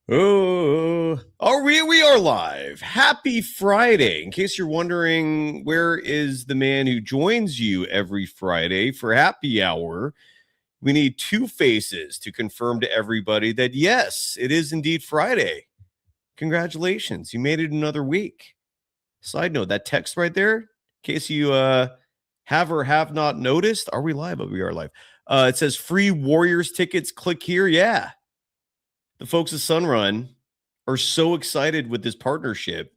Oh, we are live. Happy Friday. In case you're wondering, where is the man who joins you every Friday for happy hour? We need two faces to confirm to everybody that, yes, it is indeed Friday. Congratulations. You made it another week. Side note, that text right there, in case you have or have not noticed, are we live? Oh, we are live. It says free Warriors tickets. Click here. Yeah. The folks at Sunrun are so excited with this partnership.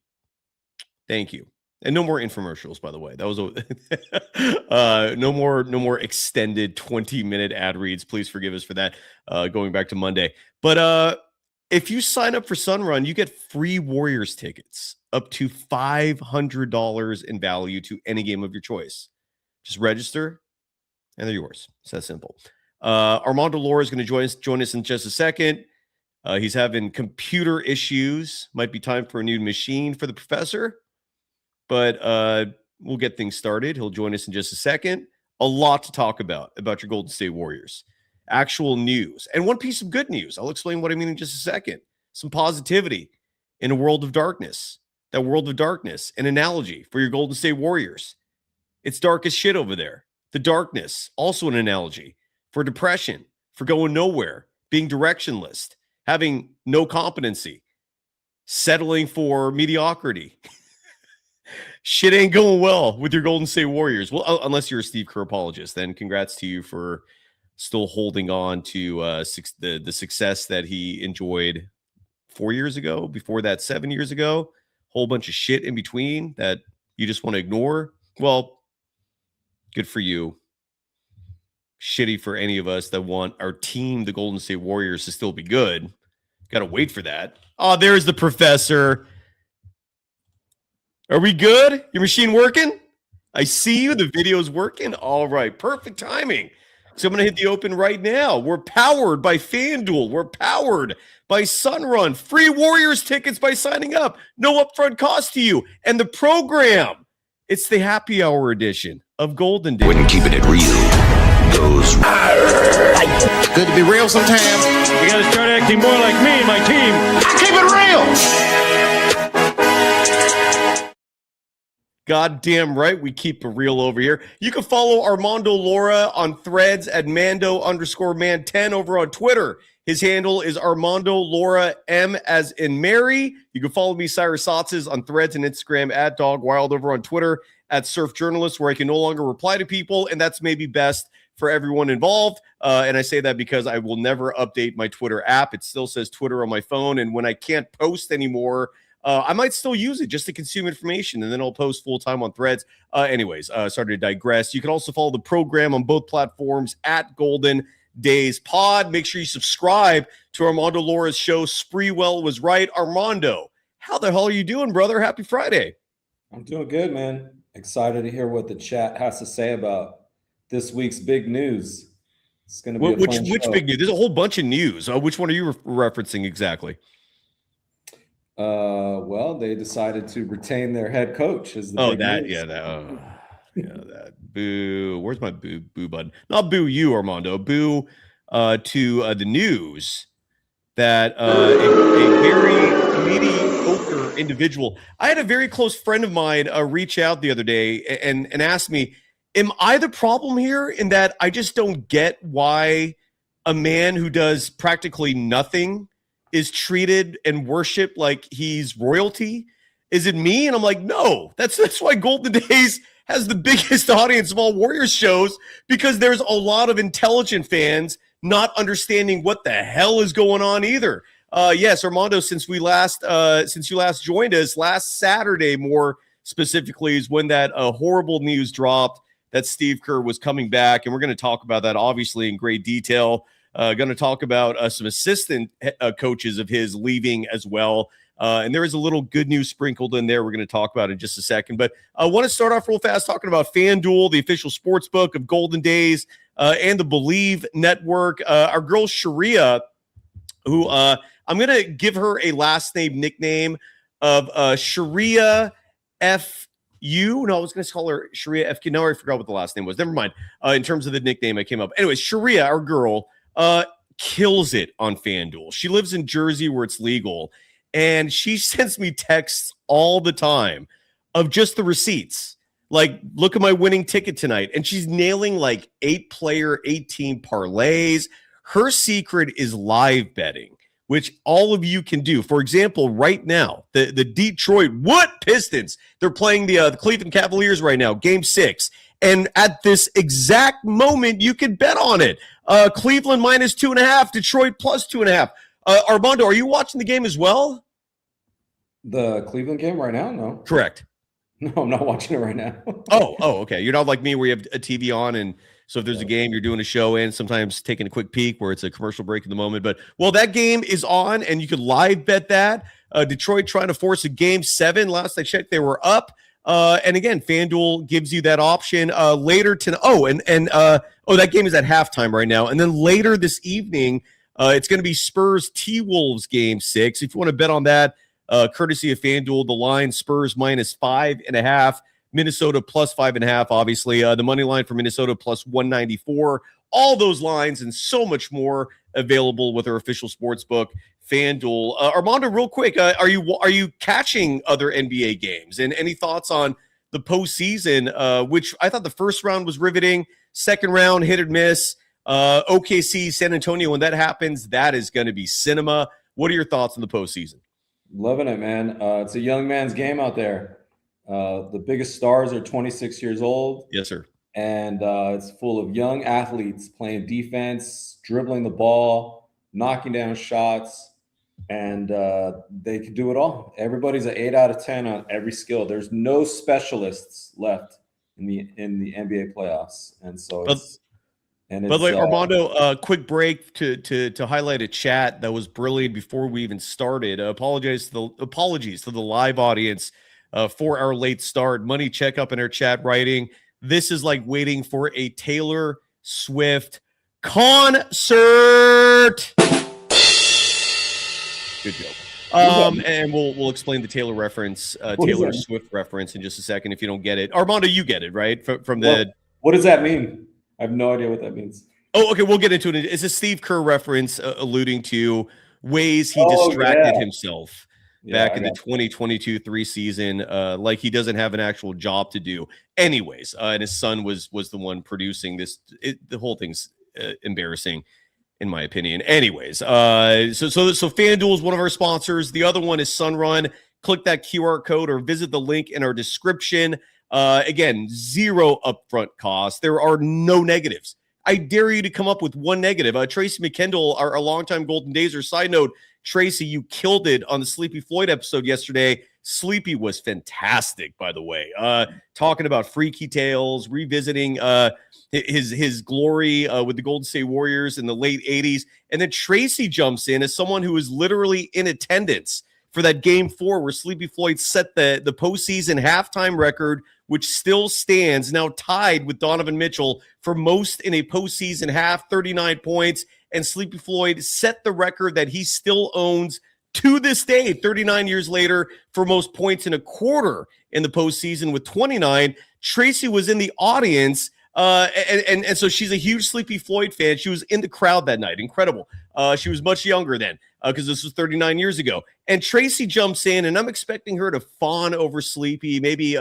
Thank you. And no more infomercials, by the way. That was no more extended 20-minute ad reads. Please forgive us for that. Going back to Monday. But if you sign up for Sunrun, you get free Warriors tickets up to $500 in value to any game of your choice. Just register, and they're yours. It's that simple. Armando Lara is going to join us in just a second. He's having computer issues. Might be time for a new machine for the professor. But we'll get things started. He'll join us in just a second. A lot to talk about your Golden State Warriors. Actual news. And one piece of good news. I'll explain what I mean in just a second. Some positivity in a world of darkness. That world of darkness. An analogy for your Golden State Warriors. It's dark as shit over there. The darkness. Also an analogy for depression. For going nowhere. Being directionless. Having no competency, settling for mediocrity. Shit ain't going well with your Golden State Warriors. Well, unless you're a Steve Kerr apologist, then congrats to you for still holding on to the success that he enjoyed 4 years ago. Before that, 7 years ago. Whole bunch of shit in between that you just want to ignore. Well, good for you. Shitty for any of us that want our team, the Golden State Warriors, to still be good. Got to wait for that. Oh, there's the professor. Are we good? Your machine working? I see you. The video's working. All right. Perfect timing. So I'm going to hit the open right now. We're powered by FanDuel. We're powered by Sunrun. Free Warriors tickets by signing up. No upfront cost to you. And the program, it's the happy hour edition of Golden Days. When keeping it real goes good to be real sometimes. You got to start acting more like me and my team. Keep it real. Goddamn right, we keep it real over here. You can follow Armando Lara on Threads at Mando_man10 over on Twitter. His handle is Armando Lara M as in Mary. You can follow me, Cyrus Saatsaz, on Threads and Instagram at Dog Wild, over on Twitter at Surf Journalist, where I can no longer reply to people, and that's maybe best for everyone involved. And I say that because I will never update my Twitter app. It still says Twitter on my phone. And when I can't post anymore, I might still use it just to consume information. And then I'll post full time on Threads. Anyways, sorry to digress. You can also follow the program on both platforms at Golden Days Pod. Make sure you subscribe to Armando Lara's show. Spreewell was right. Armando, how the hell are you doing, brother? Happy Friday. I'm doing good, man. Excited to hear what the chat has to say about this week's big news. It's going to be which big news? There's a whole bunch of news. Which one are you referencing exactly? Well, they decided to retain their head coach. As the big news. That. Boo. Where's my boo button? Not boo you, Armando. Boo to the news that a very mediocre individual. I had a very close friend of mine reach out the other day and ask me, am I the problem here in that I just don't get why a man who does practically nothing is treated and worshiped like he's royalty? Is it me? And I'm like, no, that's why Golden Days has the biggest audience of all Warriors shows, because there's a lot of intelligent fans not understanding what the hell is going on either. Yes, Armando, since you last joined us last Saturday, more specifically, is when that horrible news dropped that Steve Kerr was coming back. And we're going to talk about that, obviously, in great detail. Going to talk about some assistant coaches of his leaving as well. And there is a little good news sprinkled in there we're going to talk about in just a second. But I want to start off real fast talking about FanDuel, the official sports book of Golden Days, and the Believe Network. Our girl Sharia, who I'm going to give her a last name nickname of Sharia F. No, I was going to call her Sharia FQ. No, I forgot what the last name was. Never mind. In terms of the nickname, I came up. Anyways, Sharia, our girl, kills it on FanDuel. She lives in Jersey where it's legal, and she sends me texts all the time of just the receipts. Like, look at my winning ticket tonight. And she's nailing like 8-player, 18 parlays. Her secret is live betting, which all of you can do. For example, right now, the Detroit Pistons, they're playing the Cleveland Cavaliers right now, game 6. And at this exact moment, you can bet on it. Cleveland minus 2.5, Detroit plus 2.5. Armando, are you watching the game as well? The Cleveland game right now? No. Correct. No, I'm not watching it right now. Oh, okay. You're not like me where you have a TV on, and so if there's a game, you're doing a show and sometimes taking a quick peek where it's a commercial break in the moment. But, well, that game is on, and you can live bet that. Detroit trying to force a game 7. Last I checked, they were up. And again, FanDuel gives you that option later tonight. That game is at halftime right now. And then later this evening, it's going to be Spurs T-Wolves game 6. If you want to bet on that, courtesy of FanDuel, the line Spurs minus 5.5, Minnesota plus 5.5. Obviously, the money line for Minnesota plus 194. All those lines and so much more available with our official sportsbook, FanDuel. Armando, real quick, are you catching other NBA games? And any thoughts on the postseason, which I thought the first round was riveting, second round hit or miss. OKC, San Antonio, when that happens, that is going to be cinema. What are your thoughts on the postseason? Loving it, man. It's a young man's game out there. The biggest stars are 26 years old. Yes, sir. And it's full of young athletes playing defense, dribbling the ball, knocking down shots, and they can do it all. Everybody's an 8 out of 10 on every skill. There's no specialists left in the NBA playoffs, and so it's. But like Armando, quick break to highlight a chat that was brilliant before we even started. Apologies to the live audience for our late start. Money check up in our chat writing, this is like waiting for a Taylor Swift concert. Good joke. And we'll explain the Taylor reference, Taylor Swift reference in just a second if you don't get it. Armando, you get it, right? From the. What does that mean? I have no idea what that means. Oh, okay. We'll get into it. It's a Steve Kerr reference alluding to ways he distracted himself back in the 2022-3 season, like he doesn't have an actual job to do. Anyways, and his son was the one producing this. The whole thing's embarrassing, in my opinion. Anyways, so FanDuel is one of our sponsors. The other one is Sunrun. Click that QR code or visit the link in our description. Again, 0 upfront cost. There are no negatives. I dare you to come up with one negative. Tracy McKendall, our longtime Golden Dazer. Side note, Tracy, you killed it on the Sleepy Floyd episode yesterday. Sleepy was fantastic, by the way. Talking about freaky tales, revisiting his glory with the Golden State Warriors in the late 80s. And then Tracy jumps in as someone who is literally in attendance for that game 4 where Sleepy Floyd set the postseason halftime record, which still stands now tied with Donovan Mitchell for most in a postseason half, 39 points. And Sleepy Floyd set the record that he still owns to this day, 39 years later, for most points in a quarter in the postseason with 29. Tracy was in the audience, and so she's a huge Sleepy Floyd fan. She was in the crowd that night. Incredible. She was much younger then because this was 39 years ago. And Tracy jumps in, and I'm expecting her to fawn over Sleepy, maybe,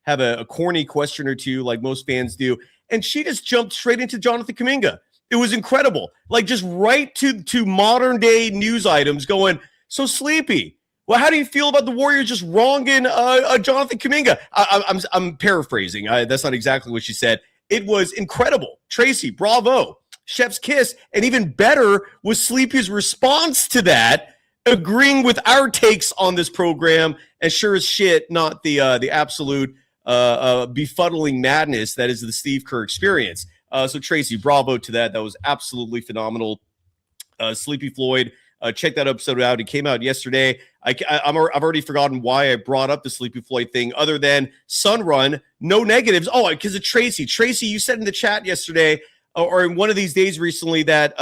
have a corny question or two like most fans do. And she just jumped straight into Jonathan Kuminga. It was incredible. Like just right to modern day news items going, so Sleepy, well, how do you feel about the Warriors just wronging Jonathan Kuminga? I'm paraphrasing. That's not exactly what she said. It was incredible. Tracy, bravo. Chef's kiss. And even better was Sleepy's response to that, agreeing with our takes on this program, and sure as shit, not the absolute befuddling madness that is the Steve Kerr experience. So Tracy, bravo to that. That was absolutely phenomenal. Sleepy Floyd, check that episode out. It came out yesterday. I've already forgotten why I brought up the Sleepy Floyd thing other than Sunrun, no negatives. Oh, because of Tracy. Tracy, you said in the chat yesterday or in one of these days recently that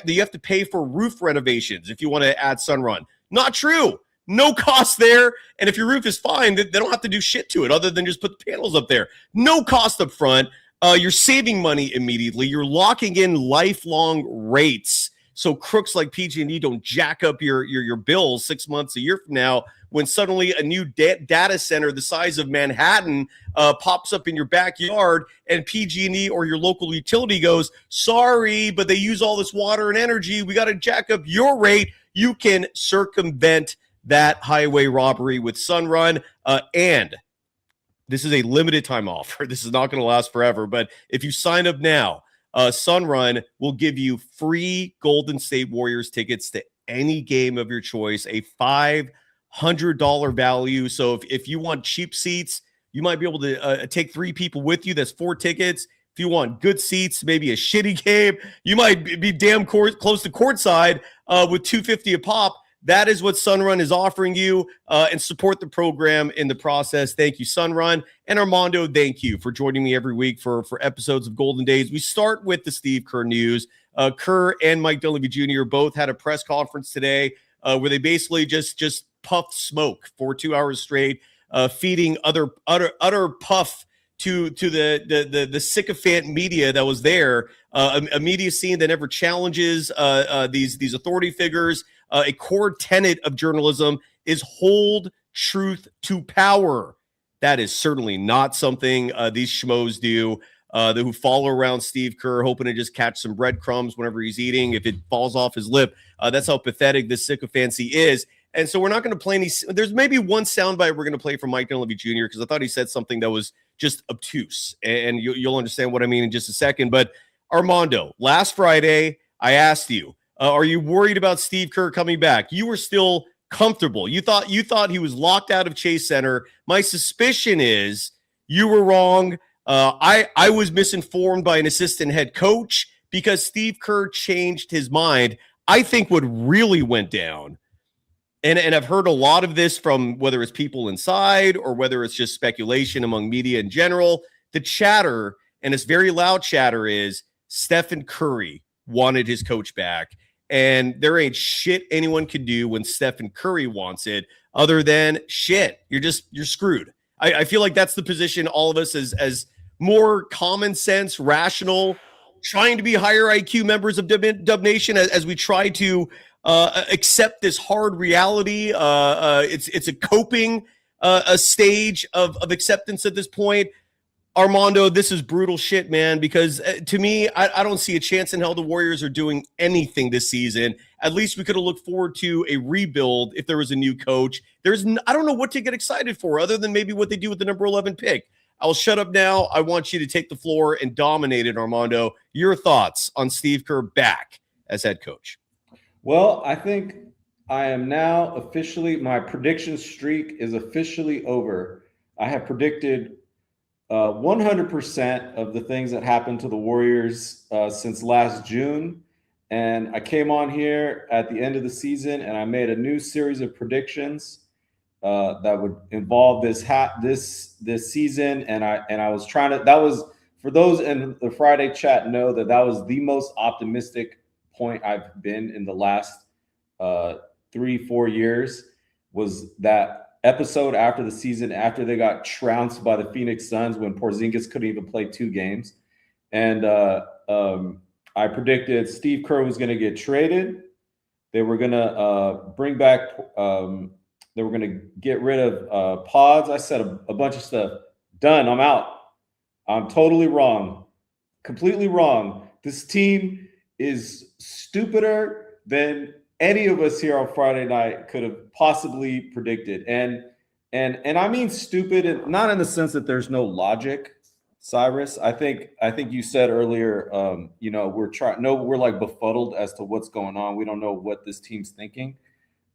you have to pay for roof renovations if you want to add Sunrun. Not true. No cost there. And if your roof is fine, they don't have to do shit to it other than just put the panels up there. No cost up front. You're saving money immediately. You're locking in lifelong rates, so crooks like PG&E don't jack up your bills 6 months, a year from now, when suddenly a new data center the size of Manhattan pops up in your backyard, and PG&E or your local utility goes, sorry, but they use all this water and energy. We got to jack up your rate. You can circumvent that highway robbery with Sunrun. And this is a limited time offer. This is not going to last forever. But if you sign up now, Sunrun will give you free Golden State Warriors tickets to any game of your choice, a $500 value. So if you want cheap seats, you might be able to take 3 people with you. That's 4 tickets. If you want good seats, maybe a shitty game, you might be damn close to courtside with $250 a pop. That is what Sunrun is offering you, and support the program in the process. Thank you, Sunrun. And Armando, thank you for joining me every week for episodes of Golden Days. We start with the Steve Kerr news. Kerr and Mike Dunleavy Jr. both had a press conference today where they basically just puffed smoke for 2 hours straight, feeding utter puff to the sycophant media that was there, a media scene that never challenges these authority figures. A core tenet of journalism is hold truth to power. That is certainly not something these schmoes do, who follow around Steve Kerr, hoping to just catch some breadcrumbs whenever he's eating. If it falls off his lip, that's how pathetic this sycophancy is. And so we're not going to play any. There's maybe one soundbite we're going to play from Mike Dunleavy Jr. because I thought he said something that was just obtuse, and you'll understand what I mean in just a second. But Armando, last Friday, I asked you, are you worried about Steve Kerr coming back? You were still comfortable. You thought he was locked out of Chase Center. My suspicion is you were wrong. I was misinformed by an assistant head coach because Steve Kerr changed his mind. I think what really went down, and I've heard a lot of this from whether it's people inside or whether it's just speculation among media in general, the chatter, and it's very loud chatter, is Stephen Curry wanted his coach back. And there ain't shit anyone can do when Stephen Curry wants it other than shit. You're screwed. I feel like that's the position all of us as more common sense, rational, trying to be higher IQ members of Dub Nation as we try to accept this hard reality. It's a coping a stage of acceptance at this point. Armando, this is brutal shit, man, because to me, I don't see a chance in hell the Warriors are doing anything this season. At least we could have looked forward to a rebuild if there was a new coach. I don't know what to get excited for other than maybe what they do with the number 11 pick. I'll shut up now. I want you to take the floor and dominate it, Armando. Your thoughts on Steve Kerr back as head coach? Well, I think I am now officially, my prediction streak is officially over. I have predicted 100% of the things that happened to the Warriors since last June. And I came on here at the end of the season and I made a new series of predictions that would involve this season. And I was trying to, that was, for those in the Friday chat know that was the most optimistic point I've been in the last 3-4 years, was that episode after the season, after they got trounced by the Phoenix Suns when Porzingis couldn't even play 2 games. And I predicted Steve Kerr was going to get traded. They were going to bring back, they were going to get rid of pods. I said a bunch of stuff. Done. I'm out. I'm totally wrong. Completely wrong. This team is stupider than any of us here on Friday night could have possibly predicted. And I mean stupid, and not in the sense that there's no logic, Cyrus. I think you said earlier, we're like befuddled as to what's going on. We don't know what this team's thinking.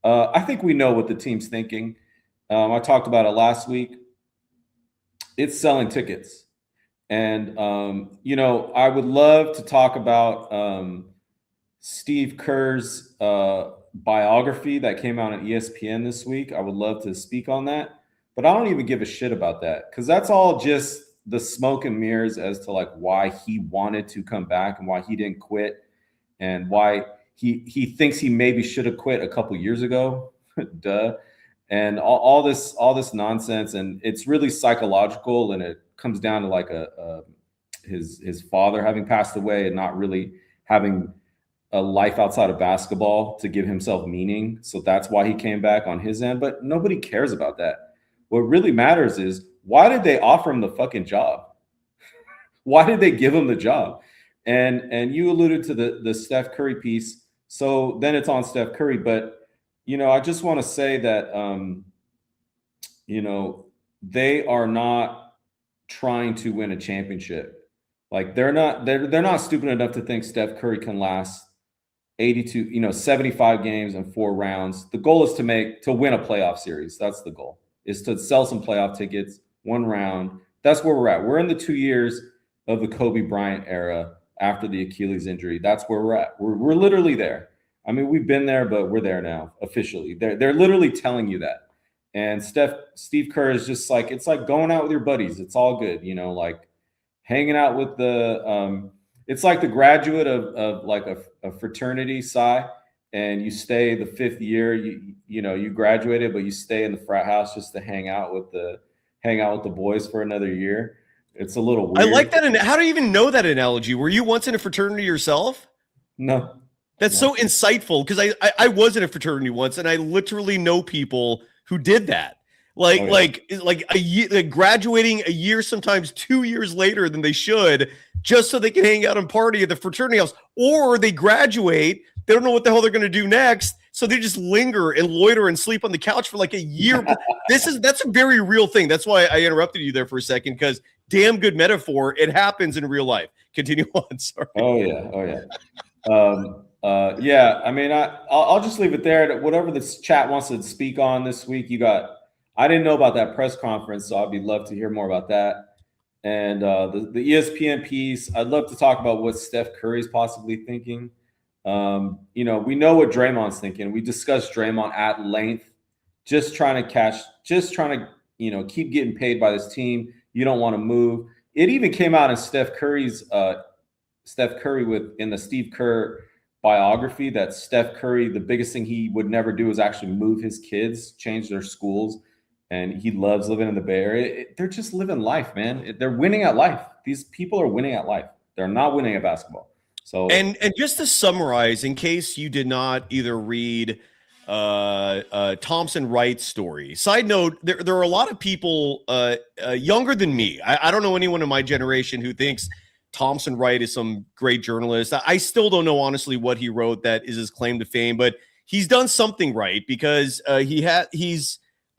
I think we know what the team's thinking. I talked about it last week. It's selling tickets. And, I would love to talk about Steve Kerr's biography that came out on ESPN this week. I would love to speak on that, but I don't even give a shit about that because that's all just the smoke and mirrors as to like why he wanted to come back and why he didn't quit and why he thinks he maybe should have quit a couple years ago. Duh. And all this nonsense. And it's really psychological, and it comes down to like his father having passed away and not really having a life outside of basketball to give himself meaning. So that's why he came back on his end. But nobody cares about that. What really matters is, why did they offer him the fucking job? Why did they give him the job? And you alluded to the Steph Curry piece. So then it's on Steph Curry. But, I just want to say that, they are not trying to win a championship. Like they're not stupid enough to think Steph Curry can last 75 games and 4 rounds. The goal is to win a playoff series. That's the goal, is to sell some playoff tickets, 1 round. That's where we're at. We're in the 2 years of the Kobe Bryant era after the Achilles injury. That's where we're at. We're literally there. I mean, we've been there, but we're there now officially. They're literally telling you that. And Steve Kerr is just like, it's like going out with your buddies. It's all good, like hanging out with it's like the graduate of like a fraternity, Cy, and you stay the 5th year. You graduated, but you stay in the frat house just to hang out with the boys for another year. It's a little weird. I like that. How do you even know that analogy? Were you once in a fraternity yourself? No. That's so insightful, because I was in a fraternity once, and I literally know people who did that. Like a year, graduating a year, sometimes 2 years later than they should, just so they can hang out and party at the fraternity house. Or they graduate, they don't know what the hell they're going to do next, so they just linger and loiter and sleep on the couch for like a year. That's a very real thing. That's why I interrupted you there for a second, because damn good metaphor. It happens in real life. Continue on. Sorry. Oh yeah. Yeah. I mean, I'll just leave it there. Whatever this chat wants to speak on this week, I didn't know about that press conference, so I'd love to hear more about that. And the ESPN piece, I'd love to talk about what Steph Curry's possibly thinking. We know what Draymond's thinking. We discussed Draymond at length, just trying to keep getting paid by this team. You don't want to move. It even came out in Steph Curry in the Steve Kerr biography that Steph Curry, the biggest thing he would never do is actually move his kids, change their schools. And he loves living in the Bay Area. They're just living life, man. They're winning at life. These people are winning at life. They're not winning at basketball. So, and just to summarize, in case you did not either read Thompson Wright's story. Side note, there are a lot of people younger than me. I don't know anyone in my generation who thinks Thompson Wright is some great journalist. I still don't know, honestly, what he wrote that is his claim to fame, but he's done something right, because I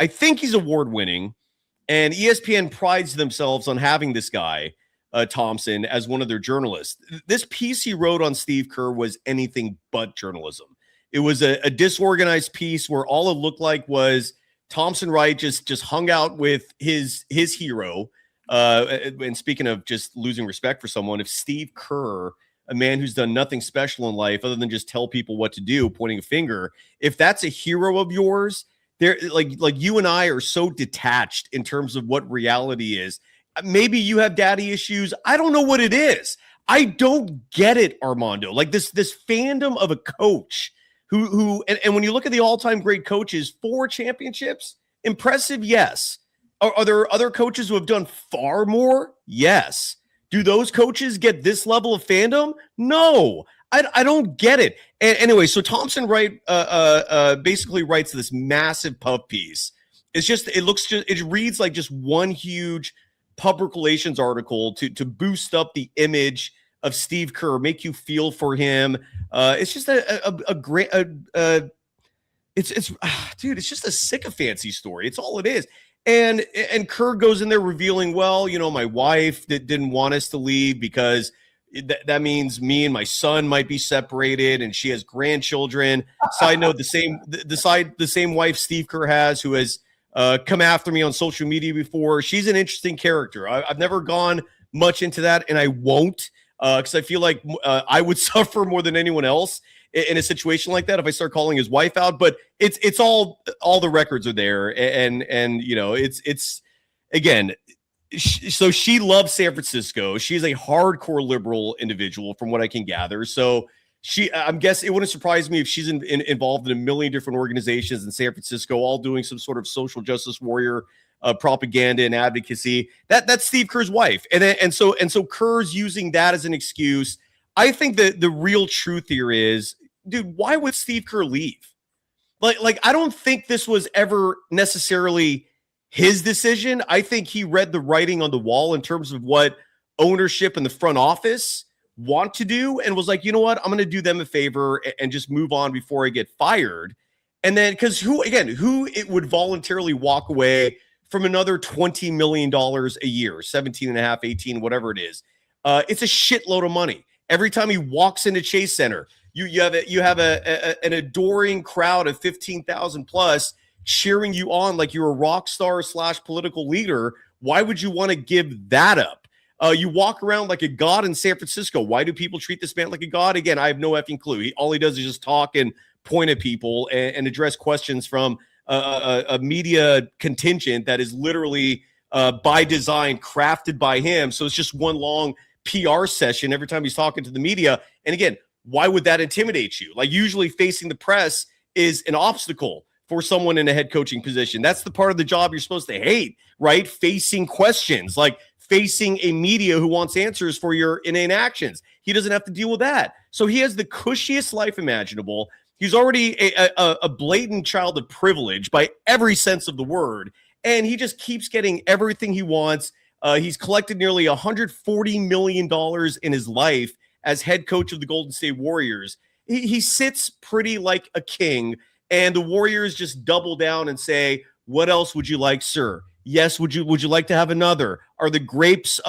think he's award-winning, and ESPN prides themselves on having this guy, Thompson, as one of their journalists. This piece he wrote on Steve Kerr was anything but journalism. It was a disorganized piece where all it looked like was Thompson Wright just hung out with his hero. And speaking of just losing respect for someone, if Steve Kerr, a man who's done nothing special in life other than just tell people what to do, pointing a finger, if that's a hero of yours, they're like you and I are so detached in terms of what reality is. Maybe you have daddy issues. I don't know what it is. I don't get it, Armando. Like this fandom of a coach who and when you look at the all-time great coaches, 4 championships, impressive, yes. Are there other coaches who have done far more? Yes. Do those coaches get this level of fandom? No. I don't get it. And anyway, so Thompson Wright basically writes this massive puff piece. It reads like just one huge public relations article to boost up the image of Steve Kerr, make you feel for him. It's just a great it's just a sycophancy story. It's all it is. And Kerr goes in there revealing, well, my wife didn't want us to leave because that means me and my son might be separated, and she has grandchildren. Side note, the same wife Steve Kerr has, who has come after me on social media before. She's an interesting character. I've never gone much into that, and I won't, because I feel like I would suffer more than anyone else in a situation like that if I start calling his wife out. But it's all the records are there, and it's again. So she loves San Francisco. She's a hardcore liberal individual, from what I can gather. So I'm guessing it wouldn't surprise me if she's involved in a million different organizations in San Francisco, all doing some sort of social justice warrior propaganda and advocacy. That's Steve Kerr's wife, and so Kerr's using that as an excuse. I think that the real truth here is, dude, why would Steve Kerr leave? Like I don't think this was ever necessarily his decision. I think he read the writing on the wall in terms of what ownership and the front office want to do, and was like, you know what, I'm going to do them a favor and just move on before I get fired. And then, because who it would voluntarily walk away from another $20 million a year, 17 and a half, 18, whatever it is. It's a shitload of money. Every time he walks into Chase Center, you have an adoring crowd of 15,000 plus cheering you on like you're a rock star / political leader. Why would you want to give that up? You walk around like a god in San Francisco. Why do people treat this man like a god? Again, I have no effing clue. All he does is just talk and point at people and address questions from a media contingent that is literally by design crafted by him. So it's just one long PR session every time he's talking to the media. And again, why would that intimidate you? Like, usually facing the press is an obstacle for someone in a head coaching position. That's the part of the job you're supposed to hate, right? Facing questions, like facing a media who wants answers for your inane actions. He doesn't have to deal with that. So he has the cushiest life imaginable. He's already a blatant child of privilege by every sense of the word. And he just keeps getting everything he wants. He's collected nearly $140 million in his life as head coach of the Golden State Warriors. He sits pretty like a king, and the Warriors just double down and say, what else would you like, sir? Yes, would you like to have another? Are the grapes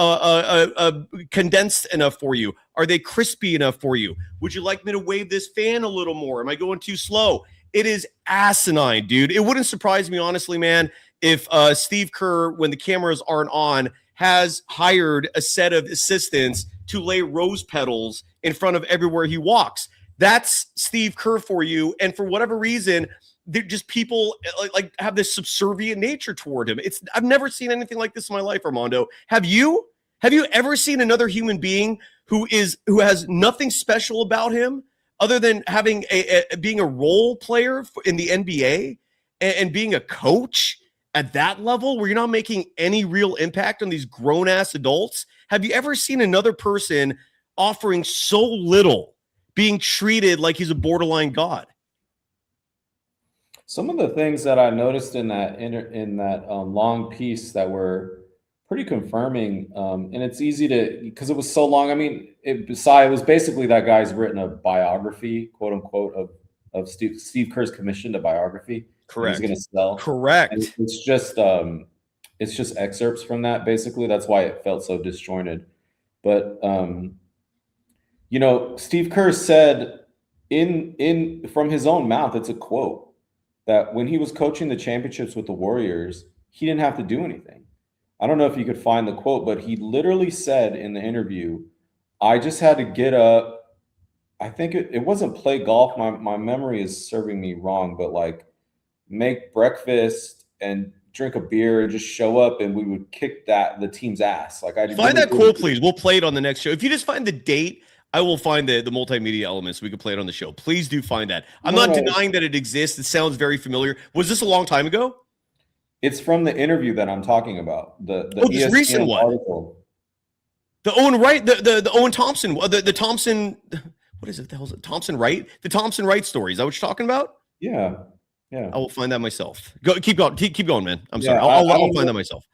condensed enough for you? Are they crispy enough for you? Would you like me to wave this fan a little more? Am I going too slow? It is asinine, dude. It wouldn't surprise me, honestly, man, if Steve Kerr, when the cameras aren't on, has hired a set of assistants to lay rose petals in front of everywhere he walks. That's Steve Kerr for you. And for whatever reason, they're just people like have this subservient nature toward him. I've never seen anything like this in my life, Armando. Have you? Have you ever seen another human being who has nothing special about him other than having being a role player in the NBA and being a coach at that level where you're not making any real impact on these grown-ass adults? Have you ever seen another person offering so little, being treated like he's a borderline god? Some of the things that I noticed in that long piece that were pretty confirming, and it's easy to, because it was so long. I mean, it was basically that guy's written a biography, quote unquote, of Steve Kerr's commissioned a biography. Correct. He's going to sell. Correct. And it's just excerpts from that. Basically, that's why it felt so disjointed. But Steve Kerr said in from his own mouth, it's a quote, that when he was coaching the championships with the Warriors, he didn't have to do anything. I don't know if you could find the quote, but he literally said in the interview, I just had to get up. I think it wasn't play golf. My memory is serving me wrong, but like make breakfast and drink a beer and just show up, and we would kick the team's ass. Like, I find that quote, please. We'll play it on the next show. If you just find the date, I will find the multimedia elements so we can play it on the show. Please do find that. I'm not denying that it exists. It sounds very familiar. Was this a long time ago? It's from the interview that I'm talking about. The this ESPN recent one. Article. The Owen Wright, the Owen Thompson, the Thompson. What is it? The hell is it? Thompson Wright? The Thompson Wright story. Is that what you're talking about? Yeah. Yeah. I will find that myself. Keep going, man. I'm sorry. Yeah, I'll find that myself.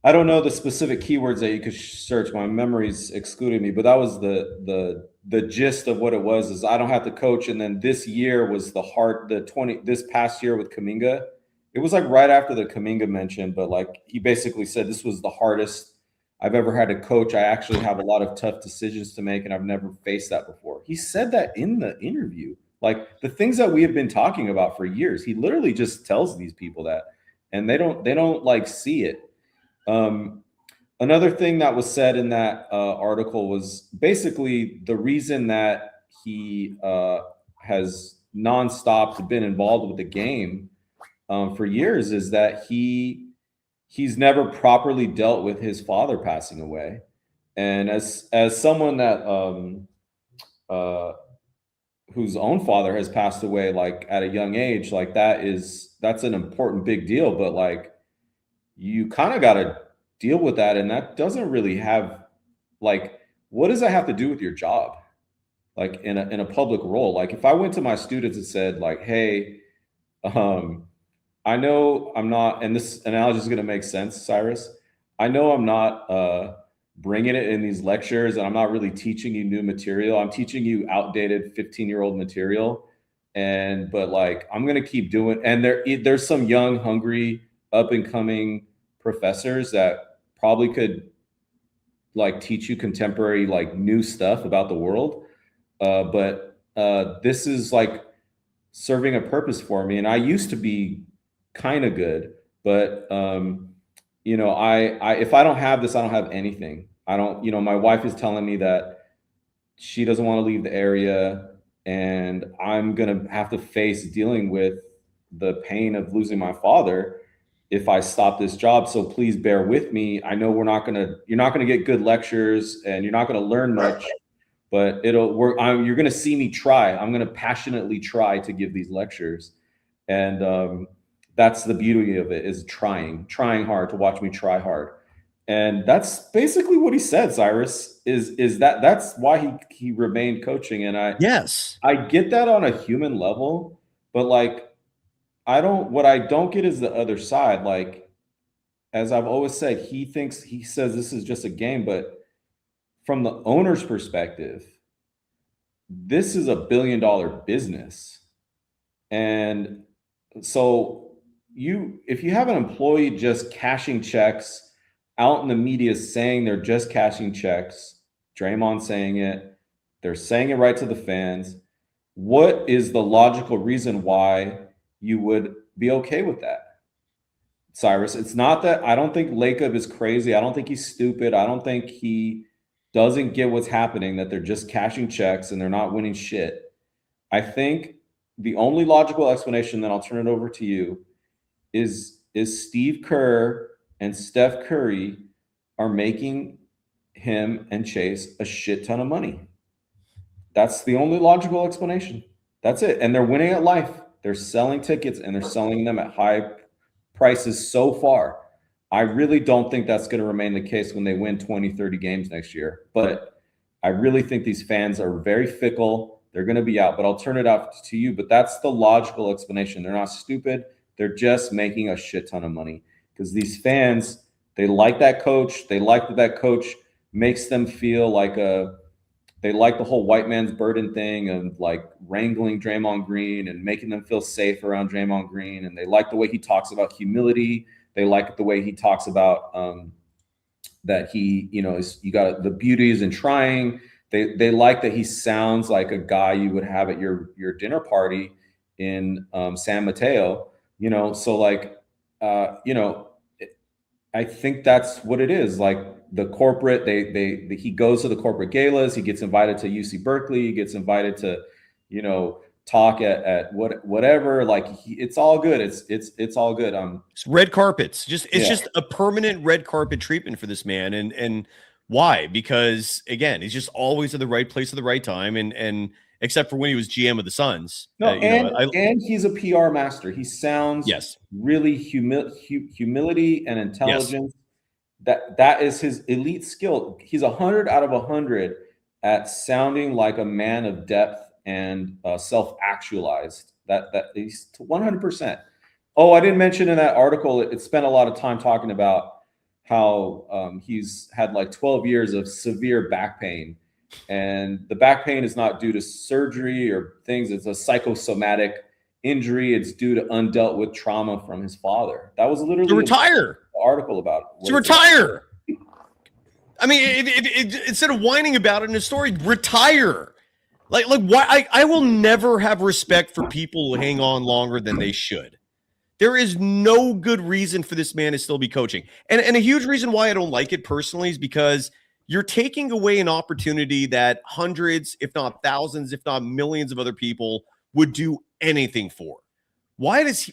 I don't know the specific keywords that you could search. My memory's excluding me, but that was the gist of what it was. Is I don't have to coach, and then this year was this past year with Kuminga. It was like right after the Kuminga mention, but like he basically said this was the hardest I've ever had to coach. I actually have a lot of tough decisions to make, and I've never faced that before. He said that in the interview. Like the things that we have been talking about for years, he literally just tells these people that, and they don't like see it. Another thing that was said in that article was basically the reason that he has nonstop been involved with the game for years is that he's never properly dealt with his father passing away. And as someone that whose own father has passed away like at a young age, like that's an important big deal. But like you kind of got to deal with that. And that doesn't really have, like, what does that have to do with your job? Like in a public role? Like if I went to my students and said like, hey, I know I'm not, and this analogy is going to make sense, Cyrus. I know I'm not bringing it in these lectures, and I'm not really teaching you new material. I'm teaching you outdated 15-year-old material. But like, I'm going to keep doing, and there's some young, hungry, up and coming professors that probably could like teach you contemporary, like new stuff about the world. But this is like serving a purpose for me. And I used to be kind of good, but you know, I if I don't have this, I don't have anything. I don't, you know, my wife is telling me that she doesn't want to leave the area, and I'm gonna have to face dealing with the pain of losing my father if I stop this job. So please bear with me. I know you're not gonna get good lectures, and you're not gonna learn much, but it'll work. You're gonna see me try. I'm gonna passionately try to give these lectures, and that's the beauty of it, is trying hard, to watch me try hard. And that's basically what he said, Cyrus, is that's why he remained coaching. And I get that on a human level, but like, what I don't get is the other side. Like, as I've always said, he says this is just a game, but from the owner's perspective, this is $1 billion business. And so if you have an employee just cashing checks out in the media saying they're just cashing checks, Draymond saying it, they're saying it right to the fans, what is the logical reason why you would be okay with that, Cyrus? It's not that I don't think Lacob is crazy. I don't think he's stupid. I don't think he doesn't get what's happening, that they're just cashing checks and they're not winning shit. I think the only logical explanation, then I'll turn it over to you, is Steve Kerr and Steph Curry are making him and Chase a shit ton of money. That's the only logical explanation. That's it. And they're winning at life. They're selling tickets, and they're selling them at high prices so far. I really don't think that's going to remain the case when they win 20, 30 games next year. But I really think these fans are very fickle. They're going to be out. But I'll turn it out to you. But that's the logical explanation. They're not stupid. They're just making a shit ton of money, because these fans, they like that coach. They like that coach makes them feel like they like the whole white man's burden thing of like wrangling Draymond Green and making them feel safe around Draymond Green. And they like the way he talks about humility. They like the way he talks about that he, you know, you got the beauties in trying. They like that he sounds like a guy you would have at your dinner party in San Mateo. You know, so like, you know, I think that's what it is. Like the corporate, he goes to the corporate galas, he gets invited to UC Berkeley, he gets invited to, you know, talk at whatever. Like it's all good. It's all good. It's red carpets. It's just a permanent red carpet treatment for this man. And why? Because again, he's just always at the right place at the right time. And except for when he was GM of the Suns. No, and he's a PR master. He sounds really humility and intelligence. That is his elite skill. He's 100 out of 100 at sounding like a man of depth and self-actualized. That he's 100%. Oh, I didn't mention in that article, it spent a lot of time talking about how he's had like 12 years of severe back pain. And the back pain is not due to surgery or things. It's a psychosomatic injury. It's due to undealt with trauma from his father. That was literally to retire. The article about it. To retire. I mean, instead of whining about it in a story, retire. Like why? I will never have respect for people who hang on longer than they should. There is no good reason for this man to still be coaching. And a huge reason why I don't like it personally is because you're taking away an opportunity that hundreds, if not thousands, if not millions of other people would do anything for. Why does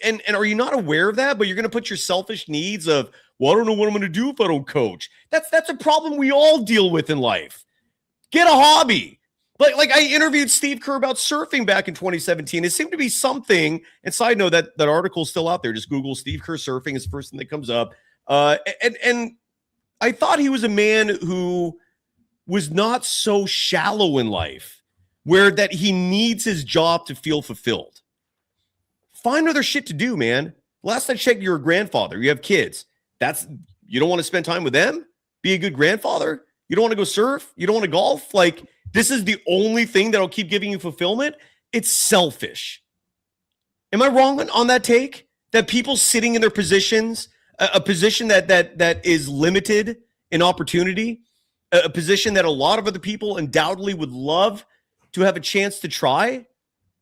and are you not aware of that? But you're going to put your selfish needs of, well, I don't know what I'm going to do if I don't coach. That's a problem we all deal with in life. Get a hobby. Like I interviewed Steve Kerr about surfing back in 2017. It seemed to be something. And side note, that article's still out there. Just Google Steve Kerr surfing is the first thing that comes up. And I thought he was a man who was not so shallow in life, where that he needs his job to feel fulfilled. Find other shit to do, man. Last I checked, you're a grandfather. You have kids. You don't want to spend time with them? Be a good grandfather? You don't want to go surf? You don't want to golf? Like, this is the only thing that'll keep giving you fulfillment? It's selfish. Am I wrong on that take? That people sitting in their positions, a position that is limited in opportunity, a position that a lot of other people undoubtedly would love to have a chance to try,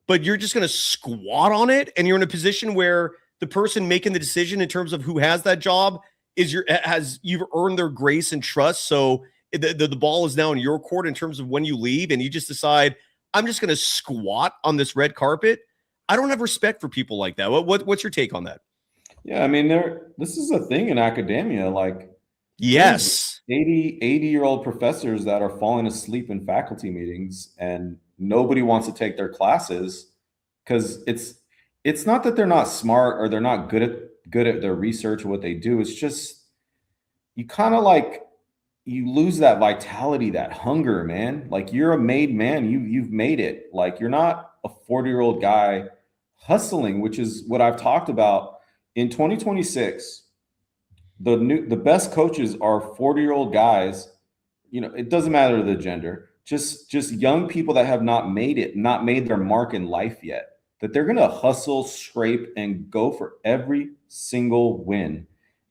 but you're just going to squat on it, and you're in a position where the person making the decision in terms of who has that job you've earned their grace and trust. So the ball is now in your court in terms of when you leave, and you just decide, I'm just going to squat on this red carpet. I don't have respect for people like that. What's your take on that? Yeah, I mean, this is a thing in academia. Like, yes, 80-year-old professors that are falling asleep in faculty meetings, and nobody wants to take their classes because it's not that they're not smart or they're not good at their research or what they do. It's just you kind of like you lose that vitality, that hunger, man. Like, you're a made man. You've made it. Like, you're not a 40-year-old guy hustling, which is what I've talked about. In 2026, the best coaches are 40-year-old guys. You know, it doesn't matter the gender, just young people that have not made their mark in life yet, that they're going to hustle, scrape, and go for every single win.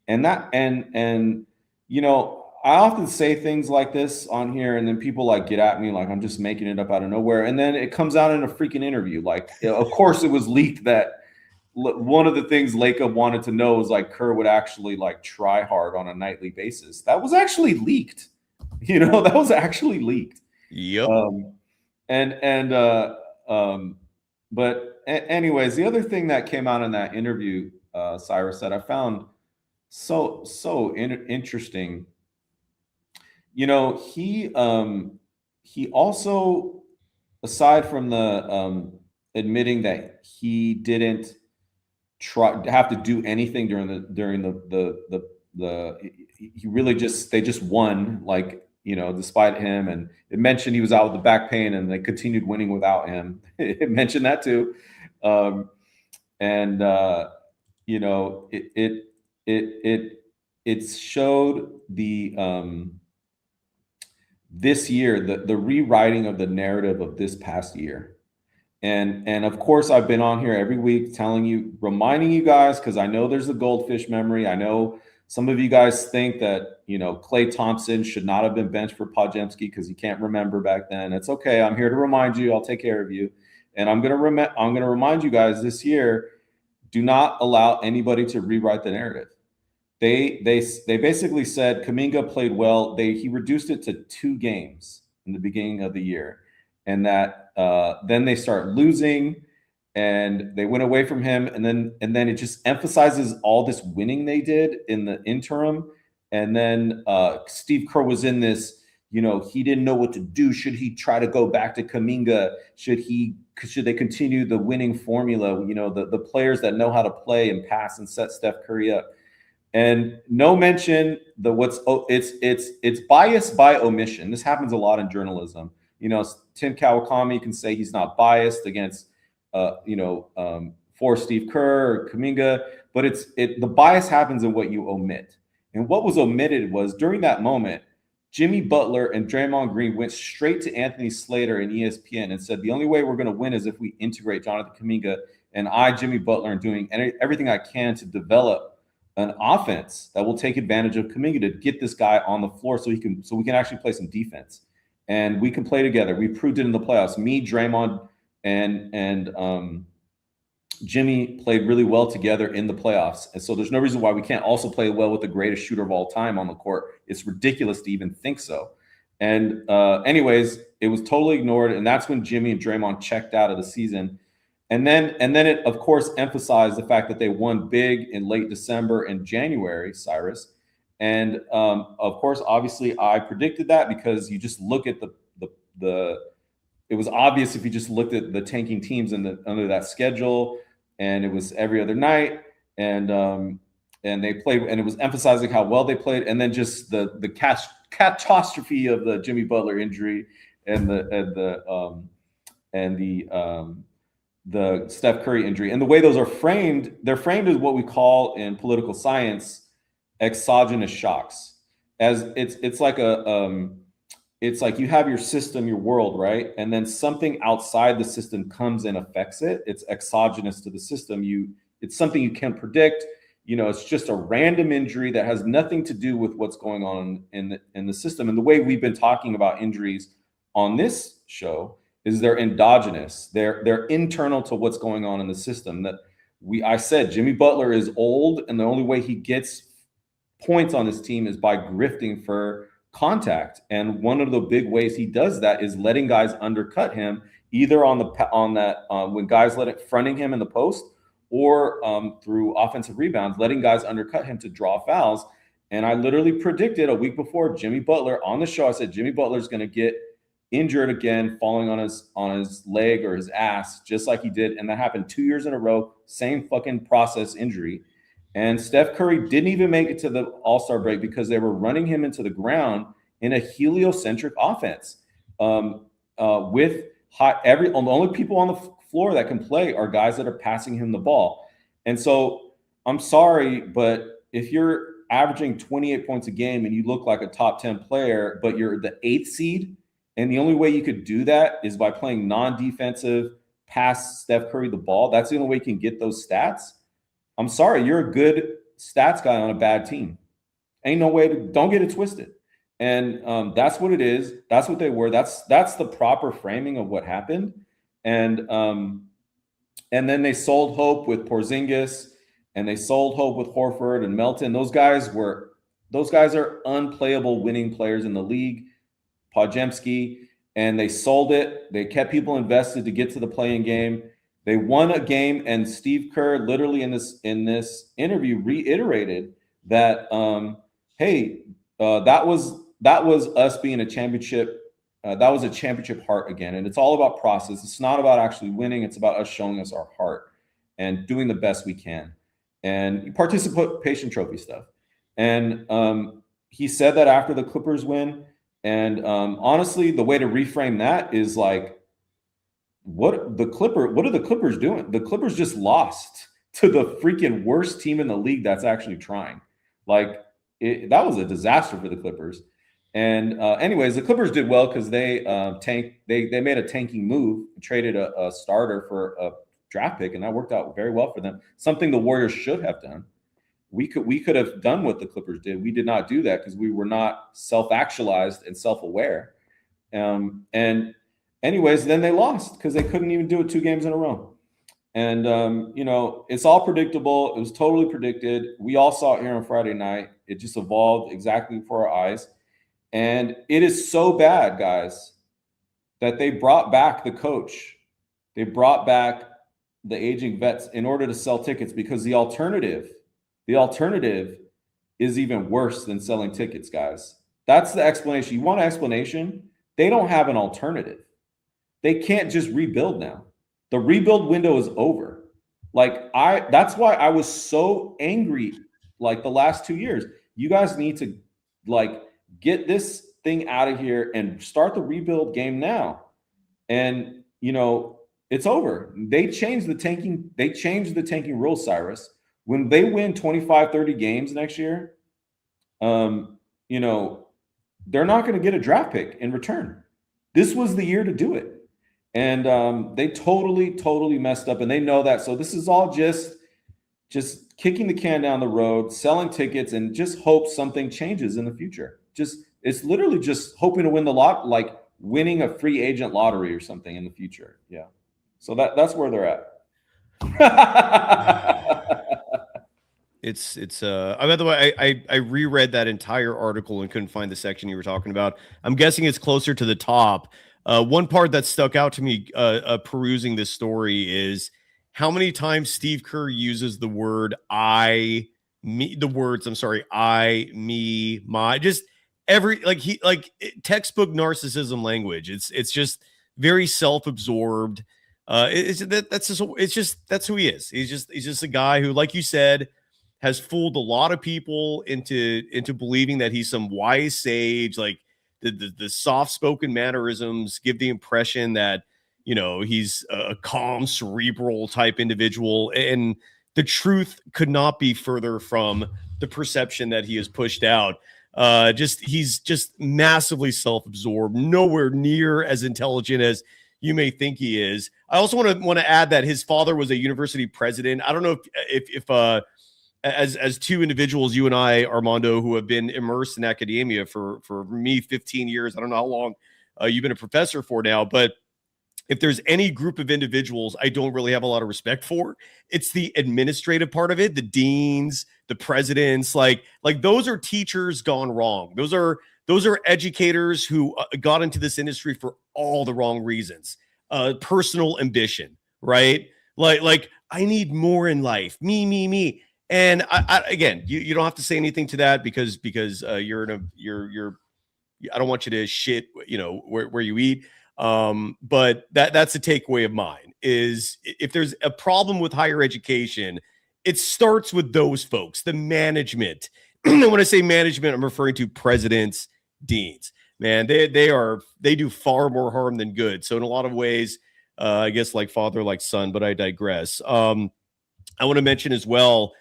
And you know, I often say things like this on here, and then people like get at me like I'm just making it up out of nowhere. And then it comes out in a freaking interview. Like, of course, it was leaked that one of the things Lacob wanted to know was like Kerr would actually like try hard on a nightly basis. That was actually leaked. You know, that was actually leaked. Yep. But anyways, the other thing that came out in that interview, Cyrus, that I found so interesting. You know, he also, aside from the admitting that he didn't have to do anything during he really they just won, like, you know, despite him. And it mentioned he was out with the back pain and they continued winning without him. It mentioned that too. You know, it showed the this year, the rewriting of the narrative of this past year. And of course, I've been on here every week reminding you guys, because I know there's a goldfish memory. I know some of you guys think that, you know, Klay Thompson should not have been benched for Podziemski because he can't remember back then. It's okay. I'm here to remind you. I'll take care of you. And I'm gonna remind you guys this year, do not allow anybody to rewrite the narrative. They basically said Kuminga played well. He reduced it to 2 games in the beginning of the year, and that then they start losing, and they went away from him, and then it just emphasizes all this winning they did in the interim. And then Steve Kerr was in this, you know, he didn't know what to do. Should he try to go back to Kuminga? Should they continue the winning formula? You know, the players that know how to play and pass and set Steph Curry up. And no mention it's bias by omission. This happens a lot in journalism. You know, Tim Kawakami can say he's not biased against, for Steve Kerr or Kuminga, but the bias happens in what you omit. And what was omitted was, during that moment, Jimmy Butler and Draymond Green went straight to Anthony Slater and ESPN and said, the only way we're going to win is if we integrate Jonathan Kuminga, and Jimmy Butler, am doing everything I can to develop an offense that will take advantage of Kuminga to get this guy on the floor so we can actually play some defense. And we can play together. We proved it in the playoffs. Me, Draymond, and Jimmy played really well together in the playoffs. And so there's no reason why we can't also play well with the greatest shooter of all time on the court. It's ridiculous to even think so. And anyways, it was totally ignored. And that's when Jimmy and Draymond checked out of the season. And then it, of course, emphasized the fact that they won big in late December and January, Cyrus. And of course, obviously, I predicted that, because you just look at the it was obvious if you just looked at the tanking teams under that schedule, and it was every other night, and they played, and it was emphasizing how well they played, and then just the catastrophe of the Jimmy Butler injury and the Steph Curry injury, and the way those are framed, they're framed as what we call in political science exogenous shocks. As it's like it's like you have your system, your world, right? And then something outside the system comes and affects it. It's exogenous to the system. It's something you can't predict. It's just a random injury that has nothing to do with what's going on in the system. And the way we've been talking about injuries on this show is they're endogenous. They're internal to what's going on in the system. I said Jimmy Butler is old, and the only way he gets points on his team is by grifting for contact. And one of the big ways he does that is letting guys undercut him, either when guys fronting him in the post, or through offensive rebounds, letting guys undercut him to draw fouls. And I literally predicted a week before Jimmy Butler on the show. I said Jimmy Butler's going to get injured again, falling on his leg or his ass, just like he did. And that happened 2 years in a row, same fucking process injury. And Steph Curry didn't even make it to the All-Star break because they were running him into the ground in a heliocentric offense. The only people on the floor that can play are guys that are passing him the ball. And so I'm sorry, but if you're averaging 28 points a game and you look like a top 10 player, but you're the 8th seed, and the only way you could do that is by playing non-defensive, pass Steph Curry the ball, that's the only way you can get those stats. I'm sorry, you're a good stats guy on a bad team. Ain't no way don't get it twisted. And that's what it is. That's what they were. That's the proper framing of what happened. And then they sold hope with Porzingis, and they sold hope with Horford and Melton. Those guys are unplayable winning players in the league. Podziemski, and they sold it. They kept people invested to get to the play-in game. They won a game, and Steve Kerr literally in this interview reiterated that, that was us being a championship. That was a championship heart again, and it's all about process. It's not about actually winning. It's about us showing us our heart and doing the best we can, and participation trophy stuff. And he said that after the Clippers win. And honestly, the way to reframe that is like, what are the Clippers doing? The Clippers just lost to the freaking worst team in the league that's actually trying. That was a disaster for the Clippers. And anyways, the Clippers did well because they they made a tanking move, traded a starter for a draft pick, and that worked out very well for them. Something the Warriors should have done. We could have done what the Clippers did. We did not do that because we were not self-actualized and self-aware. And anyways, then they lost because they couldn't even do it 2 games in a row. And, it's all predictable. It was totally predicted. We all saw it here on Friday night. It just evolved exactly before our eyes. And it is so bad, guys, that they brought back the coach. They brought back the aging vets in order to sell tickets, because the alternative is even worse than selling tickets, guys. That's the explanation. You want an explanation? They don't have an alternative. They can't just rebuild now. The rebuild window is over. That's why I was so angry the last 2 years. You guys need to get this thing out of here and start the rebuild game now. And it's over. They changed the tanking rules, Cyrus. When they win 25, 30 games next year, they're not going to get a draft pick in return. This was the year to do it. And they totally messed up, and they know that. So this is all just kicking the can down the road, selling tickets, and just hope something changes in the future. It's literally just hoping to win the lot, like winning a free agent lottery or something in the future. Yeah. So that's where they're at. By the way, I reread that entire article and couldn't find the section you were talking about. I'm guessing it's closer to the top. One part that stuck out to me perusing this story is how many times Steve Kerr uses the word I, me, my, just textbook narcissism language. It's just very self-absorbed. That's who he is. He's just a guy who, like you said, has fooled a lot of people into believing that he's some wise sage. Like the soft-spoken mannerisms give the impression that, you know, he's a calm, cerebral type individual, and the truth could not be further from the perception that he has pushed out. He's just massively self-absorbed, nowhere near as intelligent as you may think he is. I also want to add that his father was a university president. I don't know if as two individuals, you and I, Armando, who have been immersed in academia for me 15 years. I don't know how long you've been a professor for now, but if there's any group of individuals I don't really have a lot of respect for, it's the administrative part of it, the deans, the presidents, like those are teachers gone wrong. Those are educators who got into this industry for all the wrong reasons. Personal ambition, right? Like I need more in life. Me. And I again, you don't have to say anything to that because you're I don't want you to shit, you know, where you eat. But that's a takeaway of mine is if there's a problem with higher education, it starts with those folks, the management. And when I say management, I'm referring to presidents, deans. Man, they do far more harm than good. So in a lot of ways, I guess like father, like son, but I digress. I want to mention as well,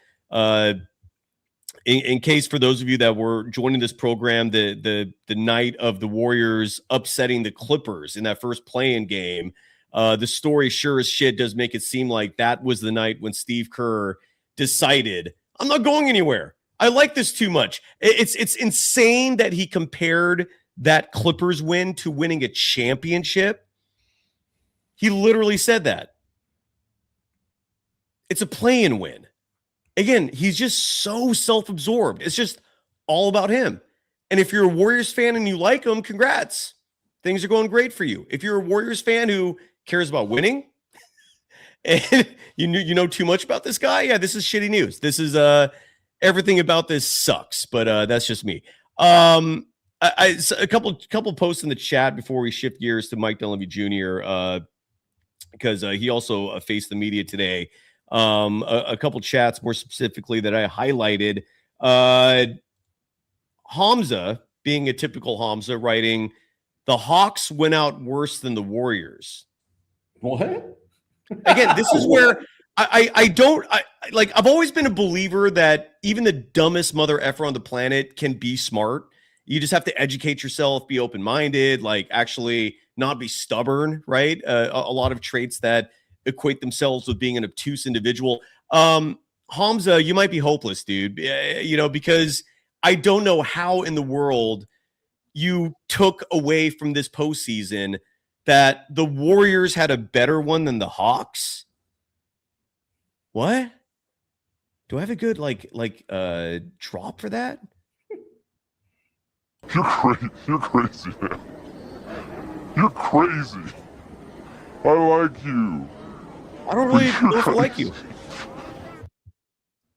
in case for those of you that were joining this program, the night of the Warriors upsetting the Clippers in that first play-in game, the story sure as shit does make it seem like that was the night when Steve Kerr decided, I'm not going anywhere. I like this too much. It's insane that he compared that Clippers win to winning a championship. He literally said that. It's a play-in win. Again, he's just so self-absorbed. It's just all about him. And if you're a Warriors fan and you like him, congrats. Things are going great for you. If you're a Warriors fan who cares about winning and you know too much about this guy, yeah, this is shitty news. This is everything about this sucks, but that's just me. A couple posts in the chat before we shift gears to Mike Dunleavy Jr. Because he also faced the media today. A couple chats more specifically that I highlighted. Hamza, being a typical Hamza, writing, the Hawks went out worse than the Warriors. What? Again, this is where I've always been a believer that even the dumbest mother effer on the planet can be smart. You just have to educate yourself, be open-minded, like actually not be stubborn, right? A lot of traits that equate themselves with being an obtuse individual. Hamza, you might be hopeless, dude, you know, because I don't know how in the world you took away from this postseason that the Warriors had a better one than the Hawks. What? Do I have a good drop for that? You're crazy, man. You're crazy. I like you. I don't really know if I like you.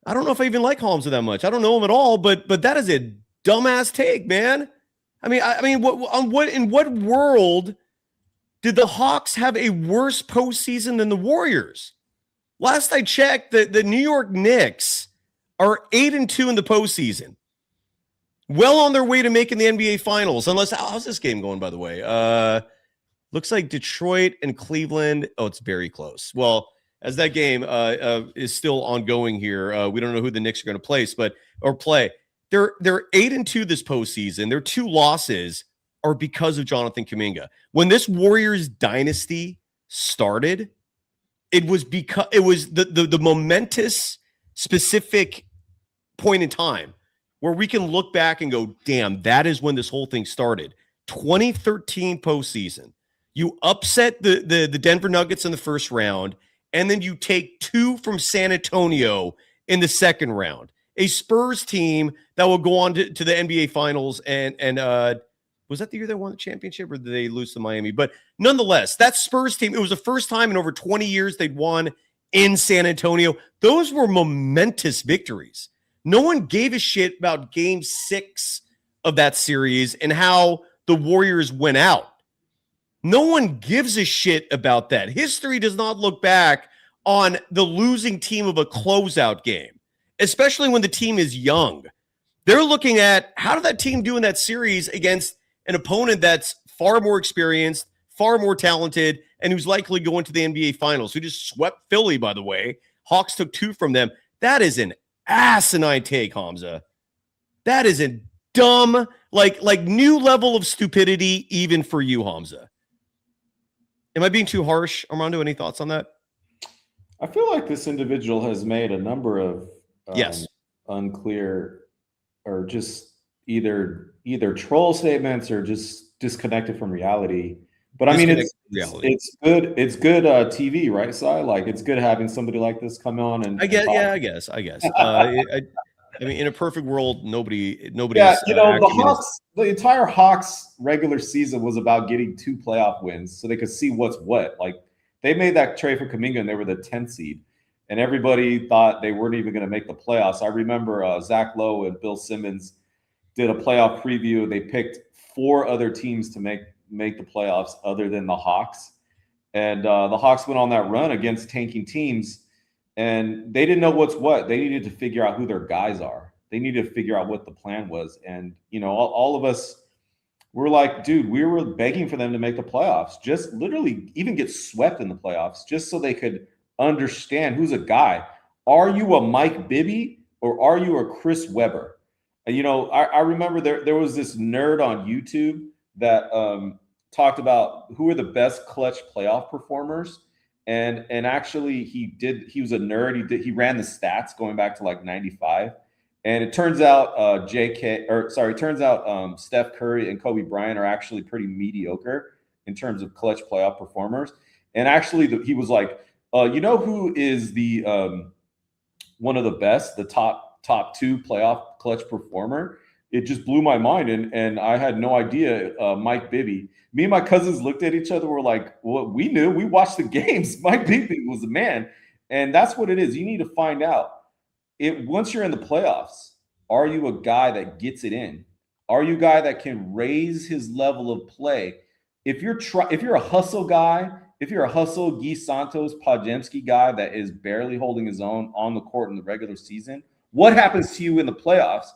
I don't know if I even like Hamza that much. I don't know him at all, but that is a dumbass take, man. I mean, what in what world did the Hawks have a worse postseason than the Warriors? Last I checked, the New York Knicks are 8-2 in the postseason. Well on their way to making the NBA Finals. Unless, how's this game going, by the way? Looks like Detroit and Cleveland. Oh, it's very close. Well, as that game is still ongoing here, we don't know who the Knicks are going to play. They're 8-2 this postseason. Their 2 losses are because of Jonathan Kuminga. When this Warriors dynasty started, it was because it was the momentous specific point in time where we can look back and go, damn, that is when this whole thing started. 2013 postseason. You upset the Denver Nuggets in the first round, and then you take 2 from San Antonio in the second round. A Spurs team that will go on to the NBA Finals, and was that the year they won the championship, or did they lose to Miami? But nonetheless, that Spurs team, it was the first time in over 20 years they'd won in San Antonio. Those were momentous victories. No one gave a shit about Game 6 of that series and how the Warriors went out. No one gives a shit about that. History does not look back on the losing team of a closeout game, especially when the team is young. They're looking at how did that team do in that series against an opponent that's far more experienced, far more talented, and who's likely going to the NBA Finals, who just swept Philly, by the way. Hawks took 2 from them. That is an asinine take, Hamza. That is a dumb, like new level of stupidity even for you, Hamza. Am I being too harsh, Armando? Any thoughts on that? I feel like this individual has made a number of unclear or just either troll statements or just disconnected from reality. But I mean, it's good. It's good TV, right? So like, it's good having somebody like this come on and I guess. I mean, in a perfect world, nobody. Yeah, the entire Hawks regular season was about getting 2 playoff wins, so they could see what's what. Like, they made that trade for Kuminga, and they were the 10th seed, and everybody thought they weren't even going to make the playoffs. I remember Zach Lowe and Bill Simmons did a playoff preview. They picked 4 other teams to make the playoffs other than the Hawks, and the Hawks went on that run against tanking teams. And they didn't know what's what. They needed to figure out who their guys are. They needed to figure out what the plan was. And, all of us were like, dude, we were begging for them to make the playoffs. Just literally even get swept in the playoffs just so they could understand who's a guy. Are you a Mike Bibby or are you a Chris Webber? And, I remember there was this nerd on YouTube that talked about who are the best clutch playoff performers. And actually he was a nerd. He ran the stats going back to like 95. And it turns out Steph Curry and Kobe Bryant are actually pretty mediocre in terms of clutch playoff performers. And actually he was like, who is the one of the best, the top 2 playoff clutch performer? It just blew my mind. And I had no idea, Mike Bibby. Me and my cousins looked at each other. We're like, well, we knew. We watched the games. Mike Bibby was the man. And that's what it is. You need to find out. Once you're in the playoffs, are you a guy that gets it in? Are you a guy that can raise his level of play? If you're a hustle guy, if you're a hustle Guy Santos Podziemski guy that is barely holding his own on the court in the regular season, what happens to you in the playoffs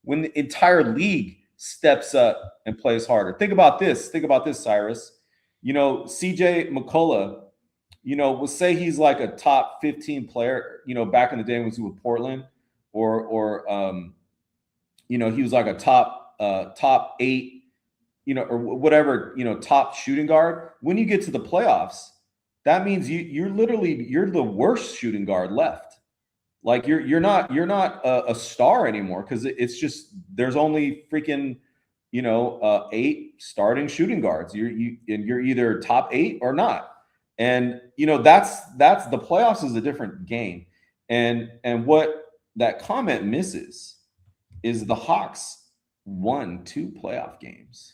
when the entire league steps up and plays harder? Think about this, Cyrus. CJ McCullough, we'll say he's like a top 15 player, back in the day when he was with Portland, or he was like a top 8, or whatever, top shooting guard. When you get to the playoffs, that means you're the worst shooting guard left. Like you're not a star anymore because it's just there's only freaking 8 starting shooting guards. You're either top 8 or not, and that's the playoffs is a different game. And what that comment misses is the Hawks won 2 playoff games.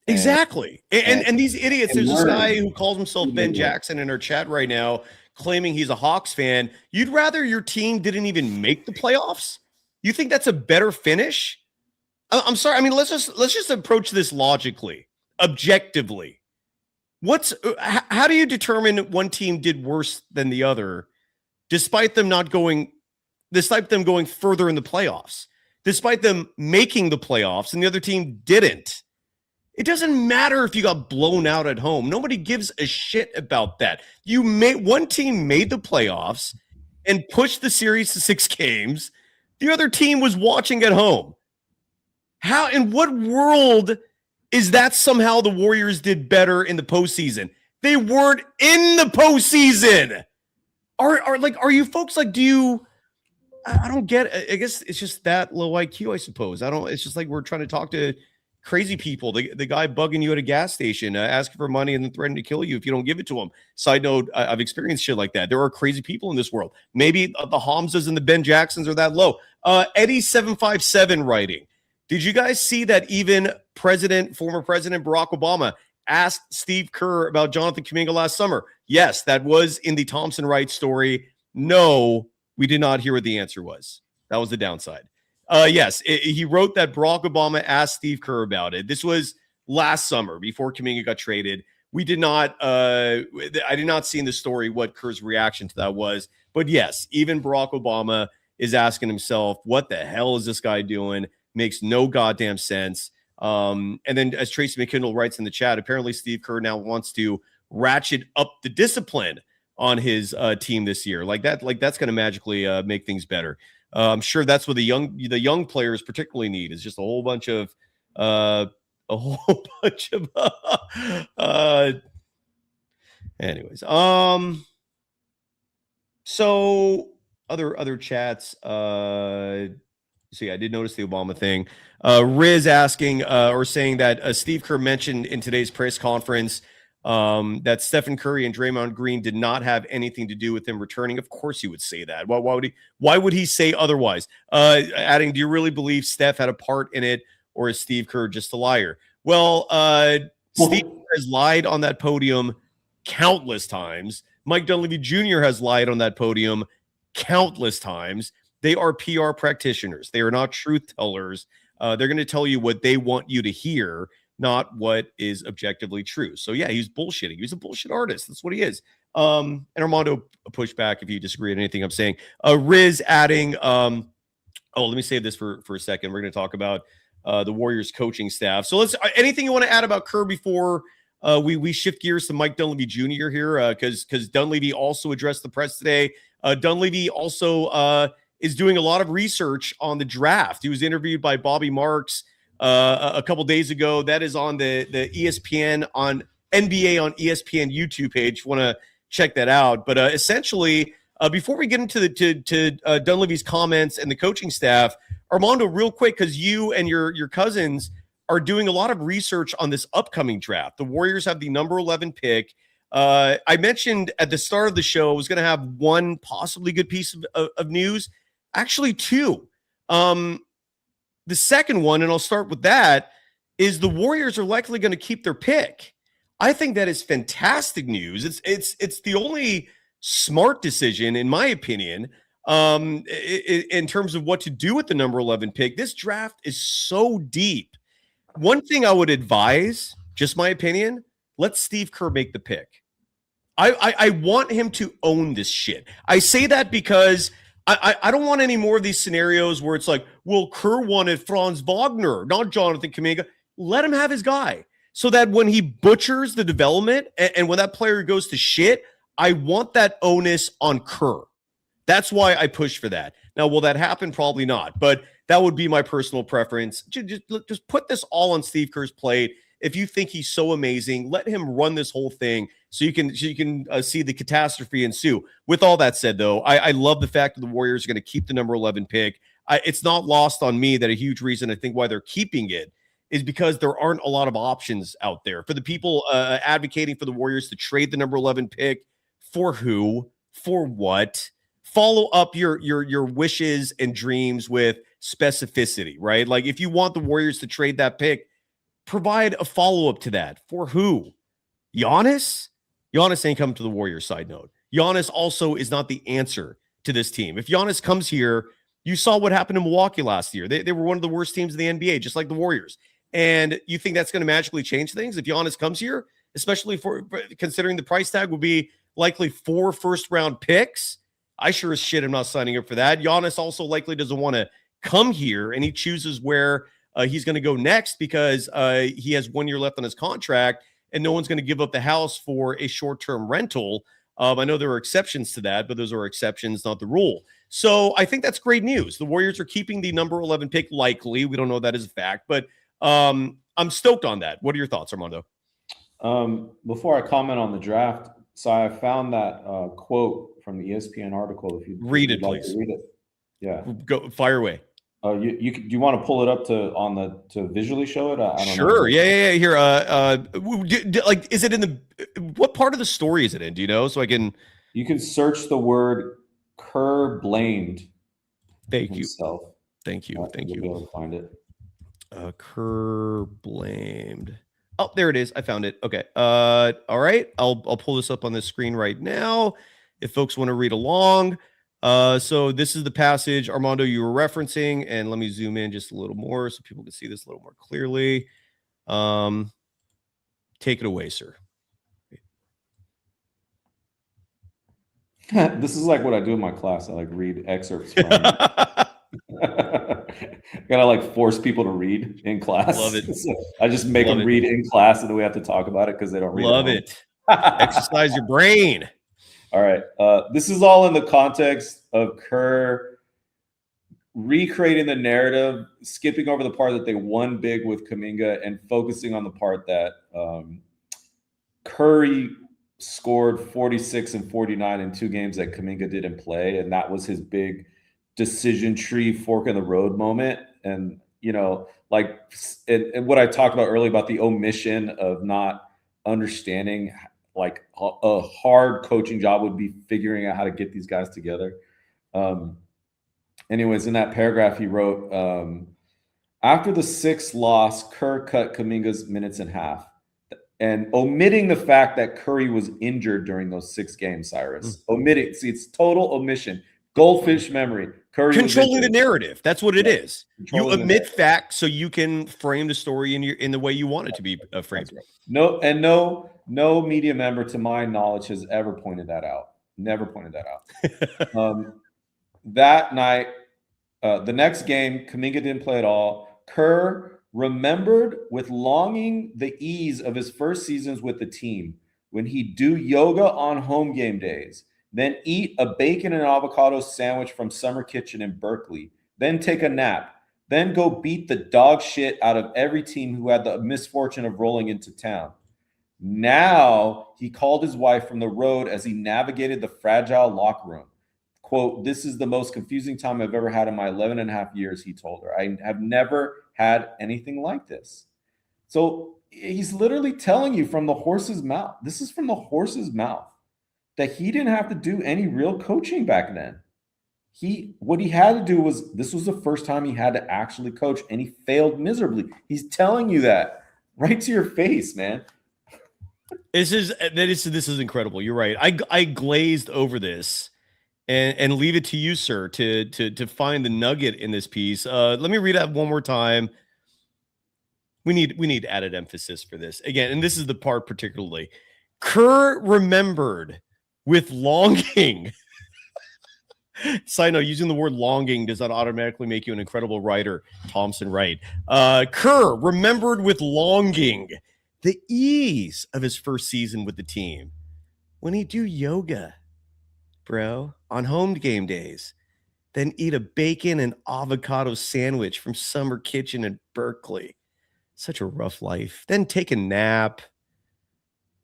Exactly, and these idiots. There's this guy who calls himself Ben Jackson in our chat right now, claiming he's a Hawks fan. You'd rather your team didn't even make the playoffs? You think that's a better finish? I'm sorry. I mean, let's just approach this logically, objectively. How do you determine one team did worse than the other, despite them going further in the playoffs, despite them making the playoffs and the other team didn't? It doesn't matter if you got blown out at home. Nobody gives a shit about that. One team made the playoffs and pushed the series to 6 games. The other team was watching at home. How, in what world is that somehow the Warriors did better in the postseason? They weren't in the postseason. Are you folks like, I don't get it. I guess it's just that low IQ, I suppose. It's just like we're trying to talk to crazy people. The guy bugging you at a gas station, asking for money and then threatening to kill you if you don't give it to him. Side note, I've experienced shit like that. There are crazy people in this world. Maybe the Hamzas and the Ben Jacksons are that low. Eddie757 writing, did you guys see that even former President Barack Obama asked Steve Kerr about Jonathan Kuminga last summer? Yes, that was in the Thompson Wright story. No, we did not hear what the answer was. That was the downside. Yes, he wrote that Barack Obama asked Steve Kerr about it. This was last summer before Kuminga got traded. We did not, I did not see in the story what Kerr's reaction to that was. But yes, even Barack Obama is asking himself, what the hell is this guy doing? Makes no goddamn sense. And then as Tracy McKindle writes in the chat, apparently Steve Kerr now wants to ratchet up the discipline on his team this year. Like that's going to magically make things better. I'm sure that's what the young players particularly need, is just a whole bunch of anyways. So other chats. See, I did notice the Obama thing. Riz asking or saying that Steve Kerr mentioned in today's press conference that Stephen Curry and Draymond Green did not have anything to do with him returning. Of course he would say that. Why would he say otherwise? Adding, do you really believe Steph had a part in it, or is Steve Kerr just a liar? Well, Steve Kerr has lied on that podium countless times. Mike Dunleavy Jr. has lied on that podium countless times. They are PR practitioners. They are not truth tellers. They're going to tell you what they want you to hear, not what is objectively true. So yeah, he's bullshitting. He's a bullshit artist. That's what he is. And Armando, push back if you disagree on anything I'm saying. Riz adding, let me save this for a second. We're going to talk about the Warriors coaching staff. So anything you want to add about Kerr before we shift gears to Mike Dunleavy Jr. here? Because Dunleavy also addressed the press today. Dunleavy also is doing a lot of research on the draft. He was interviewed by Bobby Marks a couple days ago. That is on the ESPN on NBA on ESPN YouTube page. If you want to check that out. But essentially, before we get into Dunleavy's comments and the coaching staff, Armando, real quick, because you and your cousins are doing a lot of research on this upcoming draft. The Warriors have the number 11 pick. I mentioned at the start of the show I was going to have one possibly good piece of news. Actually, two. The second one, and I'll start with that, is the Warriors are likely going to keep their pick. I think that is fantastic news. It's the only smart decision, in my opinion, in terms of what to do with the number 11 pick. This draft is so deep. One thing I would advise, just my opinion, let Steve Kerr make the pick. I want him to own this shit. I say that because I don't want any more of these scenarios where it's like, well, Kerr wanted Franz Wagner, not Jonathan Kuminga. Let him have his guy so that when he butchers the development and when that player goes to shit, I want that onus on Kerr. That's why I push for that. Now, will that happen? Probably not, but that would be my personal preference. Just put this all on Steve Kerr's plate. If you think he's so amazing, let him run this whole thing so you can see the catastrophe ensue. With all that said, though, I love the fact that the Warriors are going to keep the number 11 pick. It's not lost on me that a huge reason I think why they're keeping it is because there aren't a lot of options out there. For the people advocating for the Warriors to trade the number 11 pick, for who? For what? Follow up your wishes and dreams with specificity, right? Like if you want the Warriors to trade that pick, provide a follow-up to that. For who? Giannis? Giannis ain't coming to the Warriors, side note. Giannis also is not the answer to this team. If Giannis comes here, you saw what happened in Milwaukee last year. They were one of the worst teams in the NBA, just like the Warriors. And you think that's going to magically change things if Giannis comes here, especially for considering the price tag will be likely 4 first-round picks? I sure as shit am not signing up for that. Giannis also likely doesn't want to come here, and he chooses where he's going to go next because he has 1 year left on his contract, and no one's going to give up the house for a short-term rental. I know there are exceptions to that, but those are exceptions, not the rule. So I think that's great news. The Warriors are keeping the number 11 pick likely. We don't know that as a fact, but I'm stoked on that. What are your thoughts, Armando? Before I comment on the draft, so I found that quote from the ESPN article. If you read it, please. Read it. Yeah. Go fire away. Do you want to pull it up to visually show it? I don't know. Sure. Yeah. Here. Like, is it in the what part of the story is it in? Do you know? So I can. You can search the word Kerr blamed. Thank himself. you. Thank you. Thank you. You'll be able to find it. Kerr blamed. Oh, there it is. I found it. Okay. All right. I'll pull this up on the screen right now if folks want to read along. So this is the passage, Armando, you were referencing, and let me zoom in just a little more so people can see this a little more clearly. Take it away, sir. This is like what I do in my class. I like read excerpts from. Gotta like force people to read in class. Love it. So I just make them read in class, and then we have to talk about it because they don't read. Love it. Exercise your brain. All right. This is all in the context of Kerr recreating the narrative, skipping over the part that they won big with Kuminga and focusing on the part that Curry scored 46 and 49 in 2 games that Kuminga didn't play. And that was his big decision tree fork in the road moment. And, you know, like and what I talked about earlier about the omission of not understanding, like a hard coaching job would be figuring out how to get these guys together. Anyways, in that paragraph, he wrote, after the 6th loss, Kerr cut Kuminga's minutes in half. And omitting the fact that Curry was injured during those 6 games, Cyrus. Omitting. See, it's total omission. Goldfish memory. Curry controlling the narrative. That's what it is. You omit facts so you can frame the story in the way you want it to be framed. Right. No media member, to my knowledge, has ever pointed that out. Never pointed that out. That night, the next game, Kuminga didn't play at all. Kerr remembered with longing the ease of his first seasons with the team when he'd do yoga on home game days, then eat a bacon and avocado sandwich from Summer Kitchen in Berkeley, then take a nap, then go beat the dog shit out of every team who had the misfortune of rolling into town. Now he called his wife from the road as he navigated the fragile locker room. Quote, "This is the most confusing time I've ever had in my 11 and a half years," he told her. "I have never had anything like this." So he's literally telling you from the horse's mouth. This is from the horse's mouth that he didn't have to do any real coaching back then. What he had to do was, this was the first time he had to actually coach, and he failed miserably. He's telling you that right to your face, man. This is incredible. You're right. I glazed over this. And leave it to you, sir, to find the nugget in this piece. Let me read that one more time. We need added emphasis for this again, and this is the part particularly. Kerr remembered with longing. Side note: using the word longing does not automatically make you an incredible writer. Thompson, right? Kerr remembered with longing the ease of his first season with the team when he'd do yoga, bro, on home game days, then eat a bacon and avocado sandwich from Summer Kitchen in Berkeley. Such a rough life. Then take a nap.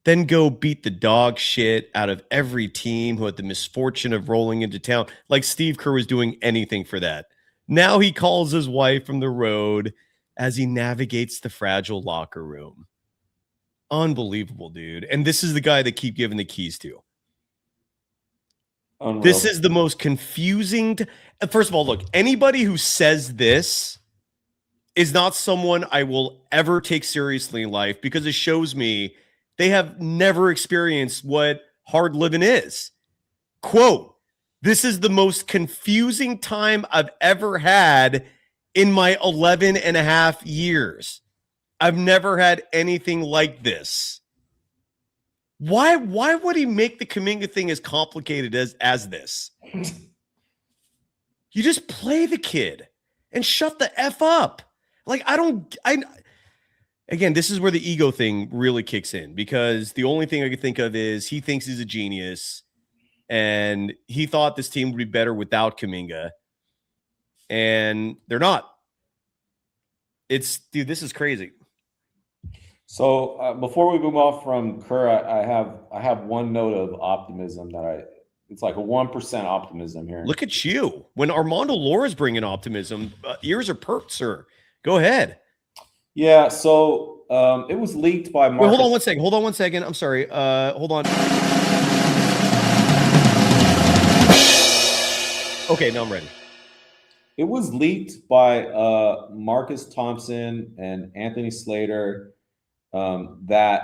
Then go beat the dog shit out of every team who had the misfortune of rolling into town. Like Steve Kerr was doing anything for that. Now he calls his wife from the road as he navigates the fragile locker room. Unbelievable, dude. And this is the guy they keep giving the keys to. Unreal. This is the most confusing. First of all, look, anybody who says this is not someone I will ever take seriously in life, because it shows me they have never experienced what hard living is. Quote, "This is the most confusing time I've ever had in my 11 and a half years. I've never had anything like this." Why would he make the Kuminga thing as complicated as this? You just play the kid and shut the F up. Like, again, this is where the ego thing really kicks in, because the only thing I could think of is he thinks he's a genius and he thought this team would be better without Kuminga, and they're not. Dude, this is crazy. So before we move off from Kerr, I have one note of optimism it's like a 1% optimism here. Look at you. When Armando Lara is bringing optimism, ears are perked, sir. Go ahead. Yeah. So it was leaked by Marcus. Wait, hold on one second. I'm sorry. Hold on. Okay, now I'm ready. It was leaked by Marcus Thompson and Anthony Slater that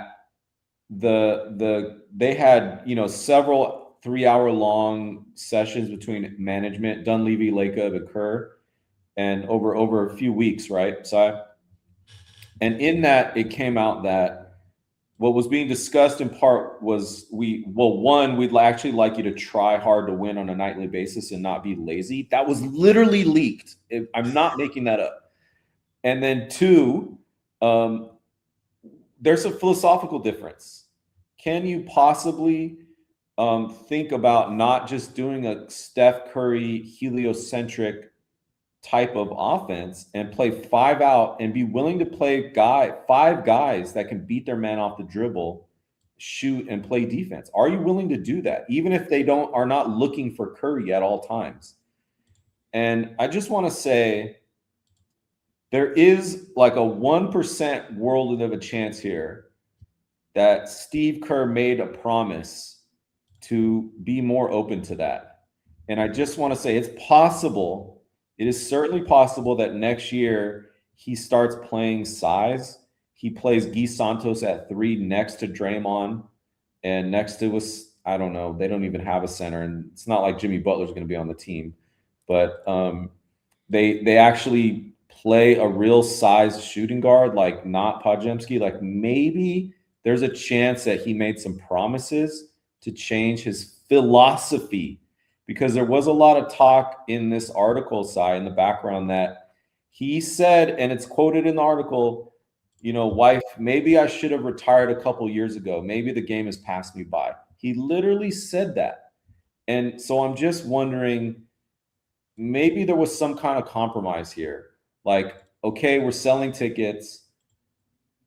they had several 3-hour-long sessions between management, Dunleavy, Lacob, and Kerr, and over a few weeks, right, Si? And in that, it came out that what was being discussed in part was we'd actually like you to try hard to win on a nightly basis and not be lazy. That was literally leaked. I'm not making that up. And then 2, there's a philosophical difference. Can you possibly think about not just doing a Steph Curry heliocentric type of offense and play 5 out and be willing to play 5 guys that can beat their man off the dribble, shoot, and play defense? Are you willing to do that, even if they are not looking for Curry at all times? And I just want to say there is like a 1% world of a chance here that Steve Kerr made a promise to be more open to that. And I just want to say it's possible. It is certainly possible that next year he starts playing size. He plays Guy Santos at 3 next to Draymond and next to us. I don't know. They don't even have a center, and it's not like Jimmy Butler's going to be on the team. But they actually play a real sized shooting guard, like not Podziemski. Like maybe there's a chance that he made some promises to change his philosophy, because there was a lot of talk in this article side in the background that he said, and it's quoted in the article, you know, wife, maybe I should have retired a couple years ago. Maybe the game has passed me by. He literally said that. And so I'm just wondering, maybe there was some kind of compromise here. Like, okay, we're selling tickets.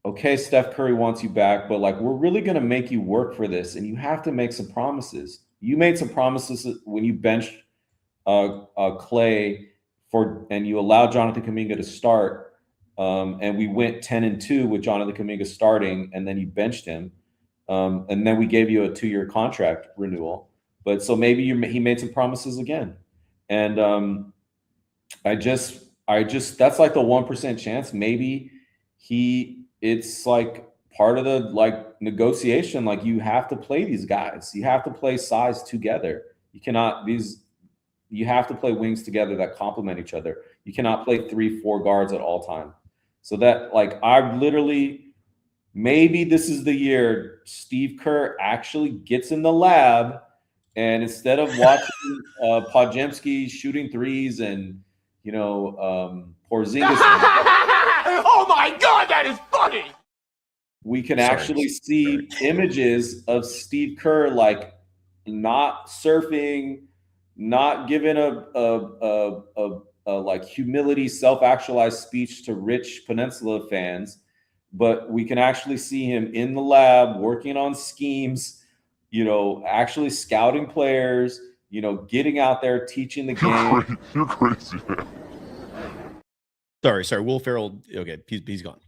Okay, Steph Curry wants you back, but like, we're really going to make you work for this, and you have to make some promises. You made some promises when you benched Clay and you allowed Jonathan Kuminga to start, and we went 10-2 with Jonathan Kuminga starting, and then you benched him, and then we gave you a 2-year contract renewal. But so maybe he made some promises again, and I just that's like the 1% chance. Maybe it's like part of the like negotiation. Like, you have to play these guys. You have to play size together. You have to play wings together that complement each other. You cannot play 3-4 guards at all time. So that, like, maybe this is the year Steve Kerr actually gets in the lab, and instead of watching Podziemski shooting threes and, you know, Porzingis. Oh my God, that is funny. We can actually see images of Steve Kerr like not surfing, not giving a like humility, self-actualized speech to rich Peninsula fans, but we can actually see him in the lab working on schemes, you know, actually scouting players, you know, getting out there, teaching the game. You're crazy, man. Sorry. Will Ferrell. Okay, he's gone.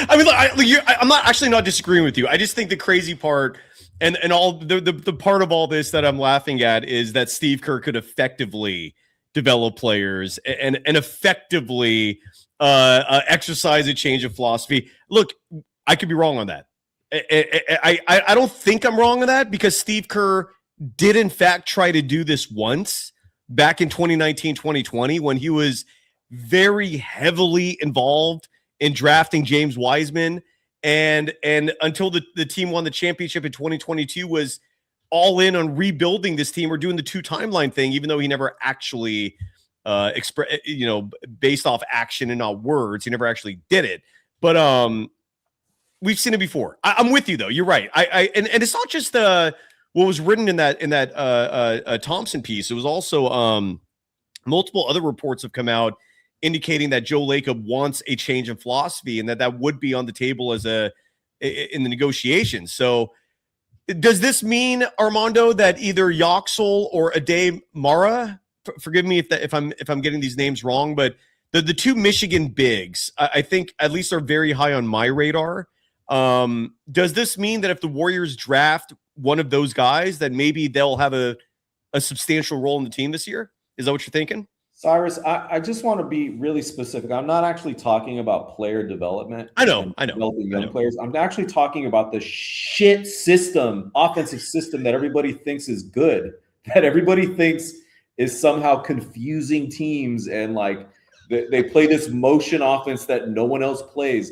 I mean, look, I'm not disagreeing with you. I just think the crazy part and all the part of all this that I'm laughing at is that Steve Kerr could effectively develop players and effectively exercise a change of philosophy. Look, I could be wrong on that. I don't think I'm wrong on that, because Steve Kerr did in fact try to do this once back in 2019, 2020, when he was very heavily involved in drafting James Wiseman, and until the team won the championship in 2022, was all in on rebuilding this team or doing the 2 timeline thing, even though he never actually based off action and not words, he never actually did it. But we've seen it before. I'm with you though. You're right. And it's not just what was written in that Thompson piece. It was also multiple other reports have come out indicating that Joe Lacob wants a change in philosophy, and that would be on the table in the negotiations. So does this mean, Armando, that either Yoxel or Ade Mara, forgive me if I'm getting these names wrong, but the 2 Michigan bigs, I think at least are very high on my radar. Does this mean that if the Warriors draft one of those guys, that maybe they'll have a substantial role in the team this year? Is that what you're thinking? Cyrus, I just want to be really specific. I'm not actually talking about player development. I know. Developing young players. I'm actually talking about the shit system, offensive system that everybody thinks is good, that everybody thinks is somehow confusing teams, and like They play this motion offense that no one else plays.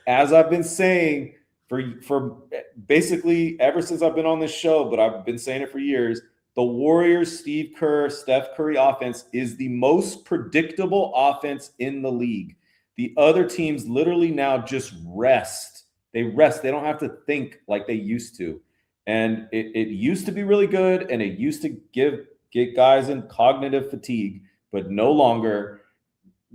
As I've been saying for basically ever since I've been on this show, but I've been saying it for years, the Warriors, Steve Kerr, Steph Curry offense is the most predictable offense in the league. The other teams literally now just rest. They rest. They don't have to think like they used to. And it used to be really good, and it used to get guys in cognitive fatigue, but no longer.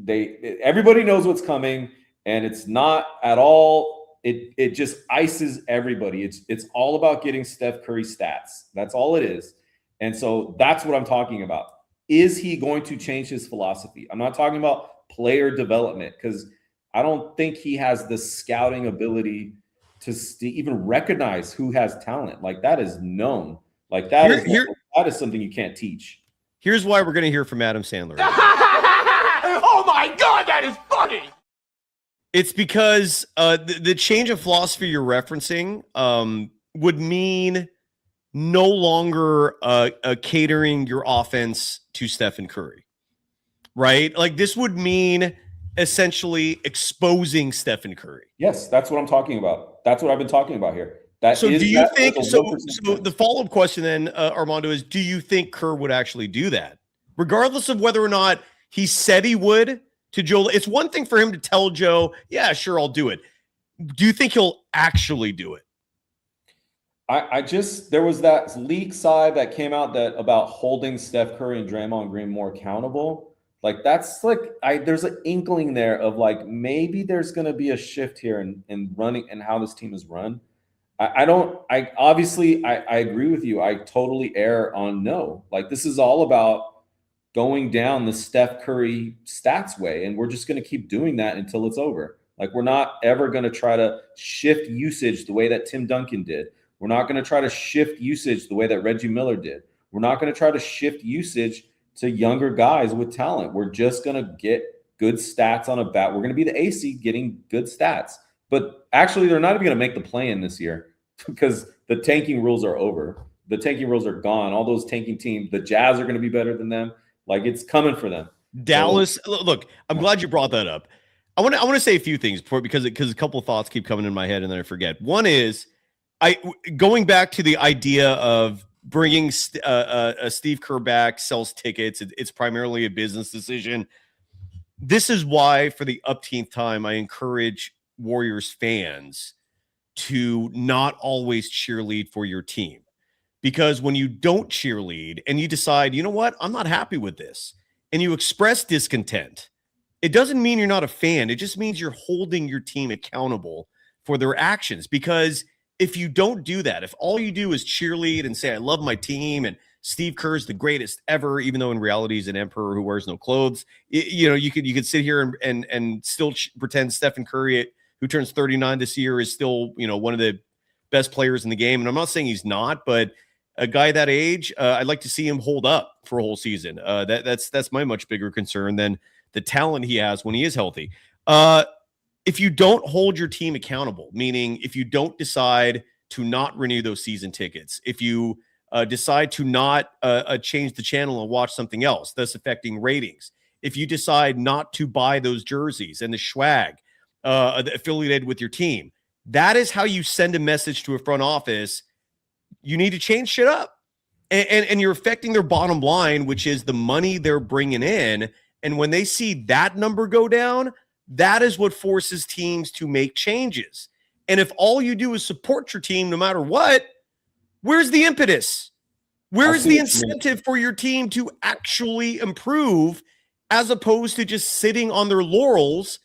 Everybody knows what's coming, and it's not at all. It just ices everybody. It's all about getting Steph Curry stats. That's all it is. And so that's what I'm talking about. Is he going to change his philosophy? I'm not talking about player development, because I don't think he has the scouting ability to even recognize who has talent. Like, that is known. Like, that is something you can't teach. Here's why we're going to hear from Adam Sandler. Oh my God, that is funny. It's because the change of philosophy you're referencing would mean no longer catering your offense to Stephen Curry, right? Like, this would mean essentially exposing Stephen Curry. Yes, that's what I'm talking about. That's what I've been talking about here. So the follow-up question then, Armando, is do you think Kerr would actually do that? Regardless of whether or not he said he would to Joe. It's one thing for him to tell Joe, yeah, sure, I'll do it. Do you think he'll actually do it? There was that leak side that came out that about holding Steph Curry and Draymond Green more accountable. Like, that's like, there's an inkling there of like, maybe there's going to be a shift here in running and how this team is run. I agree with you. I totally err on no. Like, this is all about going down the Steph Curry stats way, and we're just going to keep doing that until it's over. Like, we're not ever going to try to shift usage the way that Tim Duncan did. We're not going to try to shift usage the way that Reggie Miller did. We're not going to try to shift usage to younger guys with talent. We're just going to get good stats on a bat. We're going to be the AC getting good stats. But actually, they're not even going to make the play-in this year because the tanking rules are over. The tanking rules are gone. All those tanking teams, the Jazz are going to be better than them. Like, it's coming for them. Dallas, look, I'm glad you brought that up. I want to say a few things because a couple of thoughts keep coming in my head and then I forget. One is, going back to the idea of bringing Steve Kerr back, sells tickets. It's primarily a business decision. This is why, for the upteenth time, I encourage Warriors fans to not always cheerlead for your team. Because when you don't cheerlead and you decide, you know what, I'm not happy with this, and you express discontent, it doesn't mean you're not a fan. It just means you're holding your team accountable for their actions. Because if you don't do that, if all you do is cheerlead and say, I love my team and Steve Kerr's the greatest ever, even though in reality he's an emperor who wears no clothes, you could sit here and still pretend Stephen Curry, who turns 39 this year, is still, one of the best players in the game. And I'm not saying he's not, but a guy that age, I'd like to see him hold up for a whole season. That's my much bigger concern than the talent he has when he is healthy. If you don't hold your team accountable, meaning if you don't decide to not renew those season tickets, if you decide to not change the channel and watch something else, thus affecting ratings, if you decide not to buy those jerseys and the swag affiliated with your team, that is how you send a message to a front office. You need to change shit up. And you're affecting their bottom line, which is the money they're bringing in. And when they see that number go down, that is what forces teams to make changes. And if all you do is support your team no matter what, where's the impetus? Where's the incentive for your team to actually improve, as opposed to just sitting on their laurels,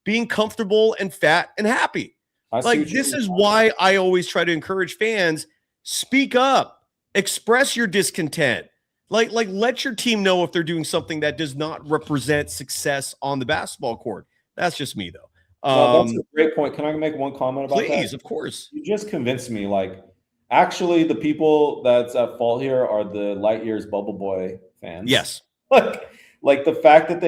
being comfortable and fat and happy? Like, this is why I always try to encourage fans, speak up, express your discontent. Like let your team know if they're doing something that does not represent success on the basketball court. That's just me, though. That's a great point. Can I make one comment about that? Please, of course. You just convinced me. Like, actually, the people that's at fault here are the Light Years Bubble Boy fans. Yes. Like the fact that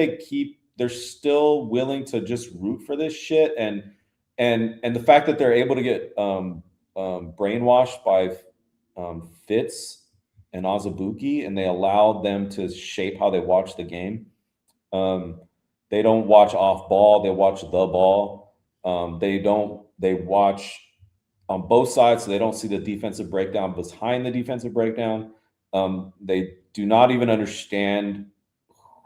they're still willing to just root for this shit, and the fact that they're able to get brainwashed by Fitz and Azubuike, and they allowed them to shape how they watch the game. They don't watch off ball. They watch the ball. They watch on both sides, so they don't see the defensive breakdown behind the defensive breakdown. They do not even understand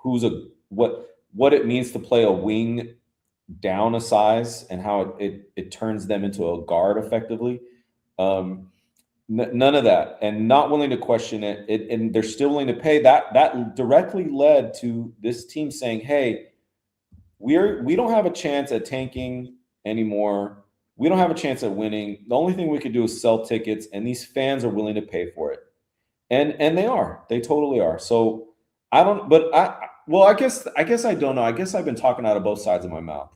what it means to play a wing down a size and how it turns them into a guard effectively. None of that, and not willing to question it. And they're still willing to pay. That directly led to this team saying, "Hey, we don't have a chance at tanking anymore. We don't have a chance at winning. The only thing we could do is sell tickets, and these fans are willing to pay for it." And they are. They totally are. So I don't. But I guess I don't know. I guess I've been talking out of both sides of my mouth.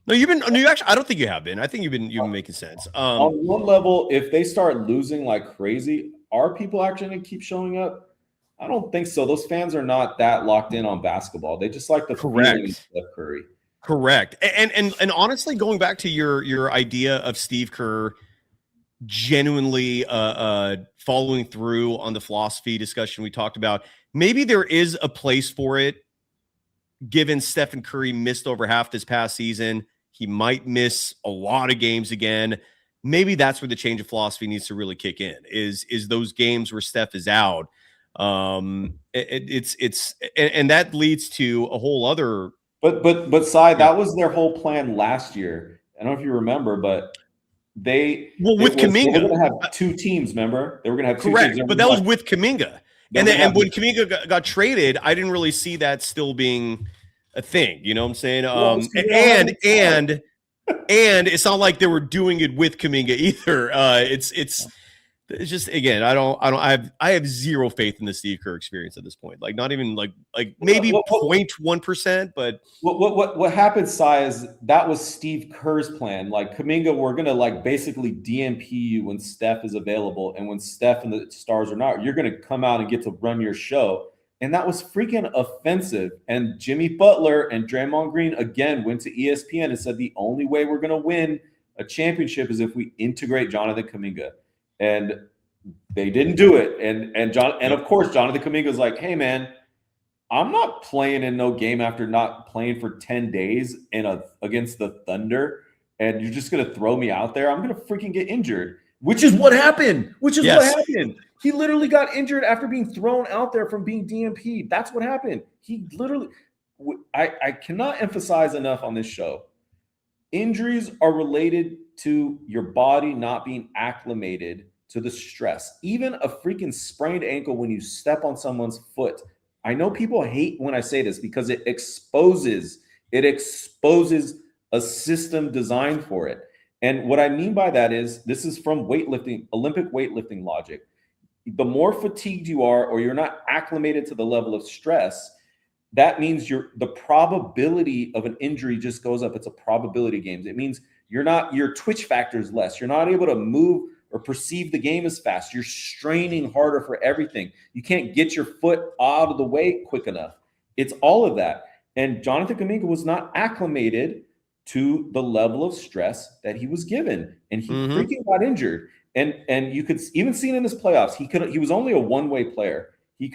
No, you actually, I don't think you have been. I think you've been making sense. On one level, if they start losing like crazy, are people actually going to keep showing up? I don't think so. Those fans are not that locked in on basketball. They just like the feeling of Steph Curry. Correct. And honestly, going back to your idea of Steve Kerr genuinely following through on the philosophy discussion we talked about, maybe there is a place for it. Given Stephen Curry missed over half this past season, he might miss a lot of games again. Maybe that's where the change of philosophy needs to really kick in. Is those games where Steph is out? It's that leads to a whole other. But Cy, that was their whole plan last year. I don't know if you remember, but with Kuminga, they were going to have two teams. Remember, they were going to have two correct, teams. but that was with Kuminga. And when Kuminga got traded, I didn't really see that still being a thing. You know what I'm saying? And it's not like they were doing it with Kuminga either. It's just, again, I have zero faith in the Steve Kerr experience at this point. Like not even like maybe 0.1%, but what happened, Cy, is that was Steve Kerr's plan. Like Kuminga, we're gonna like basically DMP you when Steph is available, and when Steph and the stars are not, you're gonna come out and get to run your show. And that was freaking offensive. And Jimmy Butler and Draymond Green again went to ESPN and said the only way we're gonna win a championship is if we integrate Jonathan Kuminga. And they didn't do it. And of course, Jonathan Kuminga is like, "Hey man, I'm not playing in no game after not playing for 10 days against the Thunder, and you're just gonna throw me out there. I'm gonna freaking get injured." Which is what happened. What happened. He literally got injured after being thrown out there from being DMP. That's what happened. He literally. I cannot emphasize enough on this show. Injuries are related to your body not being acclimated to the stress. Even a freaking sprained ankle when you step on someone's foot. I know people hate when I say this because it exposes a system designed for it. And what I mean by that is, this is from weightlifting, Olympic weightlifting logic. The more fatigued you are, or you're not acclimated to the level of stress, that means the probability of an injury just goes up. It's a probability game. It means your twitch factor is less. You're not able to move or perceive the game as fast. You're straining harder for everything. You can't get your foot out of the way quick enough. It's all of that. And Jonathan Kuminga was not acclimated to the level of stress that he was given. And he freaking got injured. And you could even see it in his playoffs. He was only a one-way player. He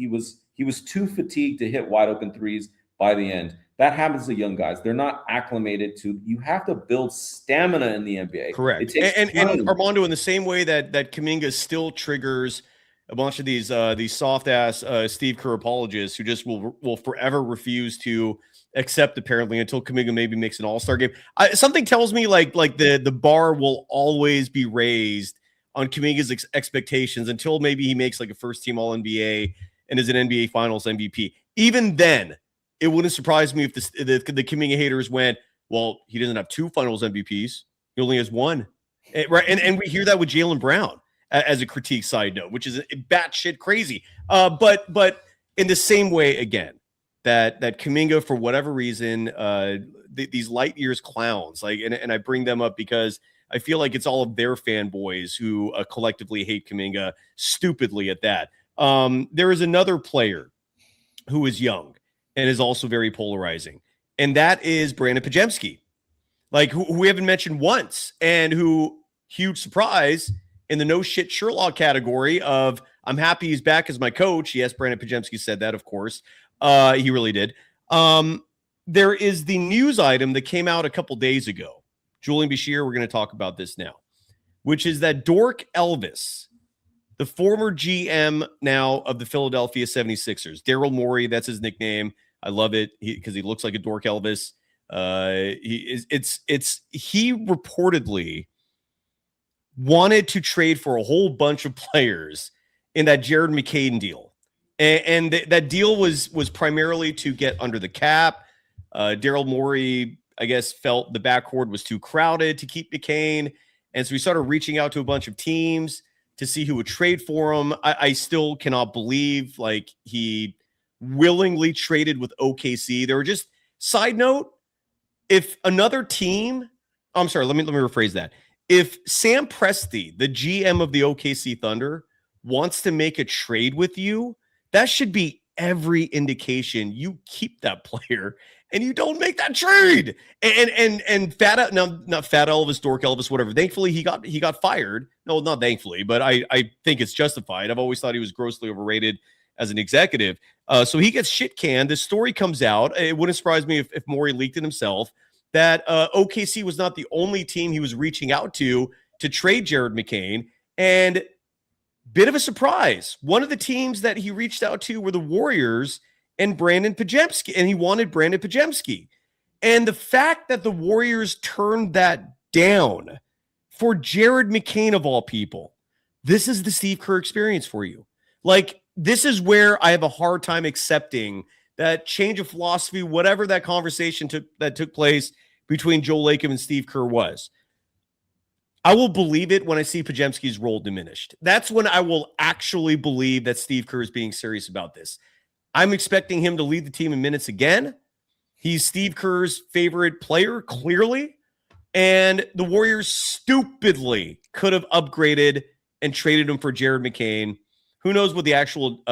was too fatigued to hit wide open threes by the end. That happens to young guys. They're not acclimated to. You have to build stamina in the NBA. Correct. And Armando, in the same way that Kuminga still triggers a bunch of these soft ass Steve Kerr apologists who just will forever refuse to accept, apparently, until Kuminga maybe makes an all-star game. Something tells me like the bar will always be raised on Kuminga's expectations until maybe he makes like a first team All NBA and is an NBA Finals MVP. Even then, it wouldn't surprise me if the Kuminga haters went, "Well, he doesn't have two Finals MVPs; he only has one." Right, and we hear that with Jaylen Brown as a critique side note, which is batshit crazy. But in the same way, again, that Kuminga, for whatever reason, these light years clowns, like, and I bring them up because I feel like it's all of their fanboys who collectively hate Kuminga stupidly at that. There is another player who is young and is also very polarizing, and that is Brandon Pajemski, like who we haven't mentioned once, and who, huge surprise, in the no shit Sherlock category of I'm happy he's back as my coach. Yes, Brandon Pajemski said that, of course. He really did. There is the news item that came out a couple days ago. Julian Bashir, we're going to talk about this now, which is that Dork Elvis, the former GM now of the Philadelphia 76ers, Daryl Morey, that's his nickname. I love it because he looks like a Dork Elvis. He reportedly wanted to trade for a whole bunch of players in that Jared McCain deal. And that deal was primarily to get under the cap. Daryl Morey, I guess, felt the backcourt was too crowded to keep McCain. And so he started reaching out to a bunch of teams to see who would trade for him. I still cannot believe like he willingly traded with OKC. There were just, side note, if another team, I'm sorry, let me rephrase that. If Sam Presti, the GM of the OKC Thunder, wants to make a trade with you, that should be every indication you keep that player and you don't make that trade. And fat, no, not fat Elvis, Dork Elvis, whatever. Thankfully, he got fired. No, not thankfully, but I think it's justified. I've always thought he was grossly overrated as an executive. So he gets shit canned. This story comes out. It wouldn't surprise me if Morey leaked it himself, that OKC was not the only team he was reaching out to trade Jared McCain. And bit of a surprise, one of the teams that he reached out to were the Warriors and Brandon Pajemski, and he wanted Brandon Pajemski. And the fact that the Warriors turned that down for Jared McCain of all people, this is the Steve Kerr experience for you. Like, this is where I have a hard time accepting that change of philosophy, whatever that conversation took place between Joe Lacob and Steve Kerr was. I will believe it when I see Pajemski's role diminished. That's when I will actually believe that Steve Kerr is being serious about this. I'm expecting him to lead the team in minutes again. He's Steve Kerr's favorite player, clearly. And the Warriors stupidly could have upgraded and traded him for Jared McCain. Who knows what the actual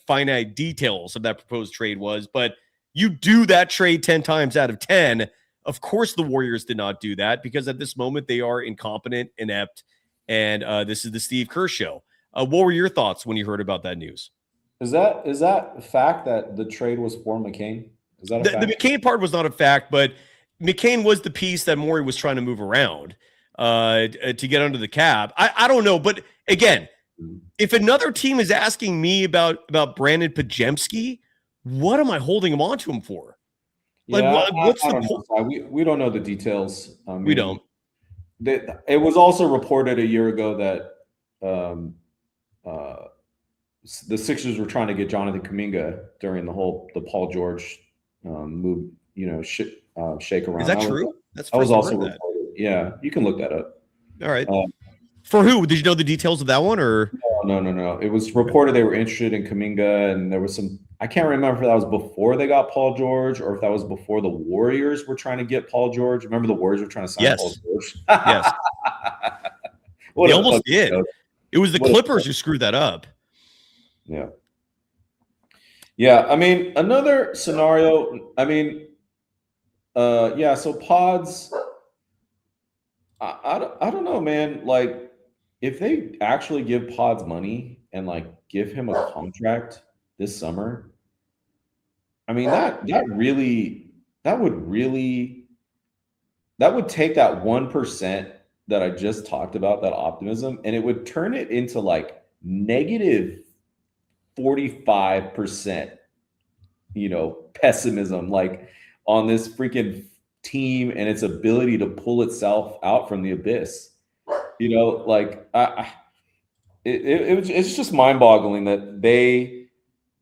finite details of that proposed trade was, but you do that trade 10 times out of 10. Of course, the Warriors did not do that because at this moment they are incompetent, inept, and this is the Steve Kerr show. What were your thoughts when you heard about that news? Is that a fact that the trade was for McCain? Is that a fact? The McCain part was not a fact, but McCain was the piece that Morey was trying to move around to get under the cap. I don't know, but again, if another team is asking me about Brandon Pajemski, what am I holding him on to him for? Like, yeah, what's the point? We don't know the details. We don't. It was also reported a year ago that the Sixers were trying to get Jonathan Kuminga during the Paul George move, shake around. Is that true? That was also reported. Yeah, you can look that up. All right. For who? Did you know the details of that one, or no? It was reported they were interested in Kuminga, and there was some. I can't remember if that was before they got Paul George or if that was before the Warriors were trying to get Paul George. Remember the Warriors were trying to sign Paul George? Yes. They almost did. It was the Clippers who screwed that up. Yeah. Yeah. I mean, another scenario. I mean, so Pods. I don't know, man. Like, if they actually give Pods money and like give him a contract this summer, I mean that would take that 1% that I just talked about, that optimism, and it would turn it into like negative 45%, pessimism, like on this freaking team and its ability to pull itself out from the abyss. It's just mind-boggling that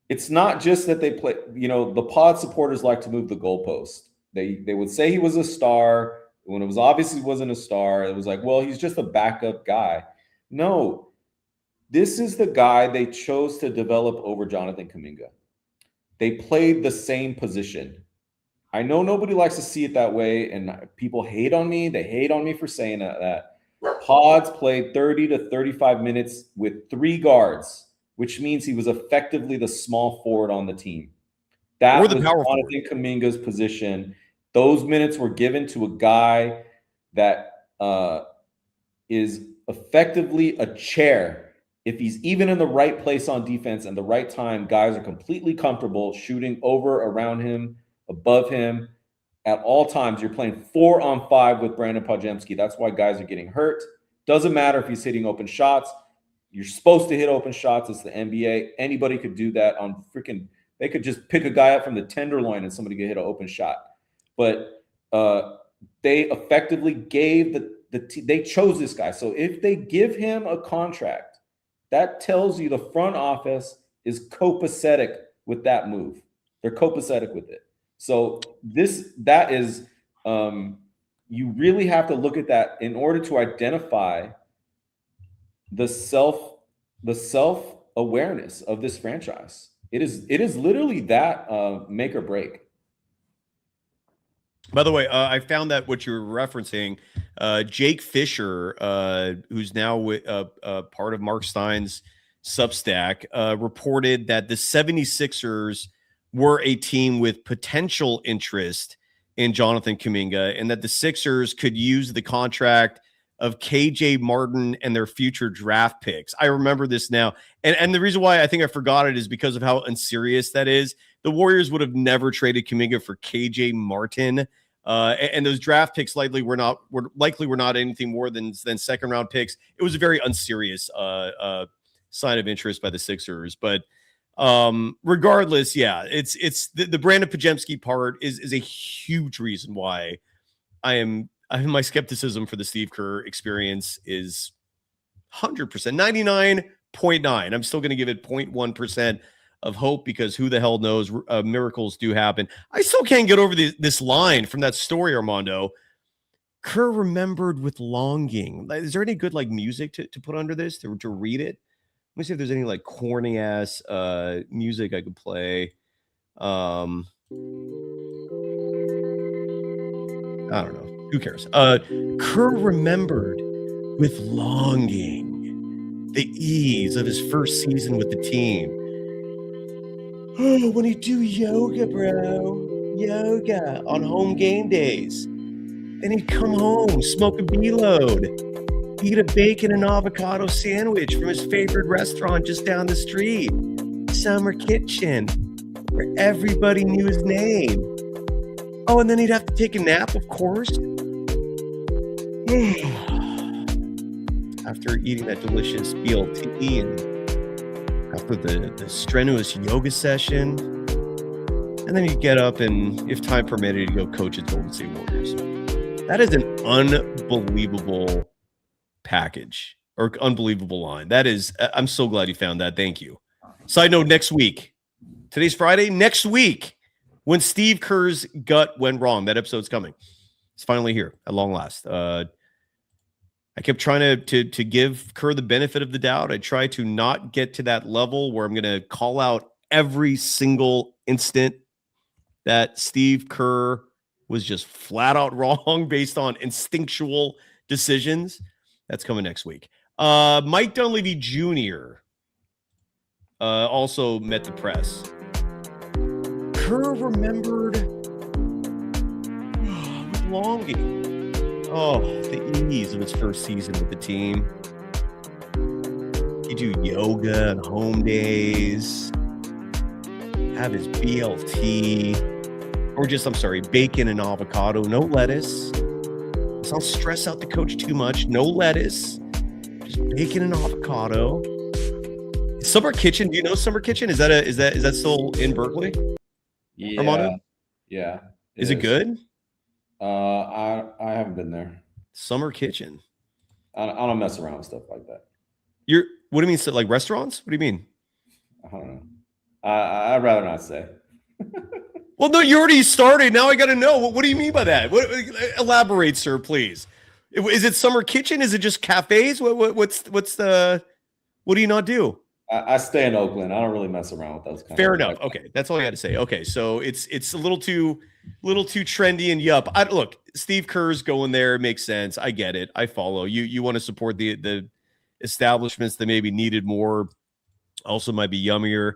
it's not just that they play, the Pod supporters like to move the goalpost. They would say he was a star when it was obviously wasn't a star. It was like, well, he's just a backup guy. No, this is the guy they chose to develop over Jonathan Kuminga. They played the same position. I know nobody likes to see it that way, and people hate on me. They hate on me for saying that. Pods played 30 to 35 minutes with 3 guards, which means he was effectively the small forward on the team. That was Jonathan Kuminga's position. Those minutes were given to a guy that is effectively a chair if he's even in the right place on defense and the right time, guys are completely comfortable shooting over, around him, above him. At all times, you're playing 4-on-5 with Brandon Podziemski. That's why guys are getting hurt. Doesn't matter if he's hitting open shots. You're supposed to hit open shots. It's the NBA. Anybody could do that on freaking – they could just pick a guy up from the tenderloin and somebody could hit an open shot. But they effectively gave they chose this guy. So if they give him a contract, that tells you the front office is copacetic with that move. They're copacetic with it. So that is you really have to look at that in order to identify the self-awareness of this franchise. It is literally that make or break. By the way, I found that what you were referencing, Jake Fisher, who's now part of Mark Stein's Substack, reported that the 76ers were a team with potential interest in Jonathan Kuminga, and that the Sixers could use the contract of KJ Martin and their future draft picks. I remember this now. And the reason why I think I forgot it is because of how unserious that is. The Warriors would have never traded Kuminga for KJ Martin. And those draft picks likely were not anything more than second round picks. It was a very unserious sign of interest by the Sixers. But regardless, yeah, it's the Brandon Podziemski part is a huge reason why my skepticism for the Steve Kerr experience is 100%, 99.9. I'm still going to give it 0.1% of hope, because who the hell knows, miracles do happen. I still can't get over this line from that story, Armando. Kerr remembered with longing. Is there any good music to put under this to read it? Let me see if there's any corny ass music I could play. I don't know. Who cares? Kerr remembered with longing the ease of his first season with the team. Oh, when you do yoga, bro. Yoga on home game days. Then he'd come home, smoke a B-load, eat a bacon and avocado sandwich from his favorite restaurant just down the street, Summer Kitchen, where everybody knew his name. Oh, and then he'd have to take a nap, of course. After eating that delicious BLT and after the strenuous yoga session. And then you get up and, if time permitted, you go coach the Golden State Warriors. That is an unbelievable package, or unbelievable line. That is, I'm so glad you found that. Thank you. Side note, next week. Today's Friday. Next week, when Steve Kerr's gut went wrong, that episode's coming. It's finally here at long last. I kept trying to give Kerr the benefit of the doubt. I try to not get to that level where I'm going to call out every single instant that Steve Kerr was just flat out wrong based on instinctual decisions. That's coming next week. Mike Dunleavy Jr. Also met the press. Kerr remembered with longing. Oh, the ease of his first season with the team. He'd do yoga on home days, have his BLT, or bacon and avocado, no lettuce. Let's not stress out the coach too much. No lettuce, just bacon and avocado. Summer Kitchen, do you know Summer Kitchen? Is that still in Berkeley? Yeah. Armando? Yeah. Is it good? I haven't been there. Summer Kitchen. I don't mess around with stuff like that. What do you mean? So, like restaurants? What do you mean? I don't know. I'd rather not say. Well, no, you already started. Now I got to know. What do you mean by that? Elaborate, sir, please. Is it Summer Kitchen? Is it just cafes? What's the? What do you not do? I stay in Oakland. I don't really mess around with those kinds. Fair enough. Okay, that's all I got to say. Okay, so it's a little too trendy and yup. Look, Steve Kerr's going there. It makes sense. I get it. I follow you. You want to support the establishments that maybe needed more. Also, might be yummier.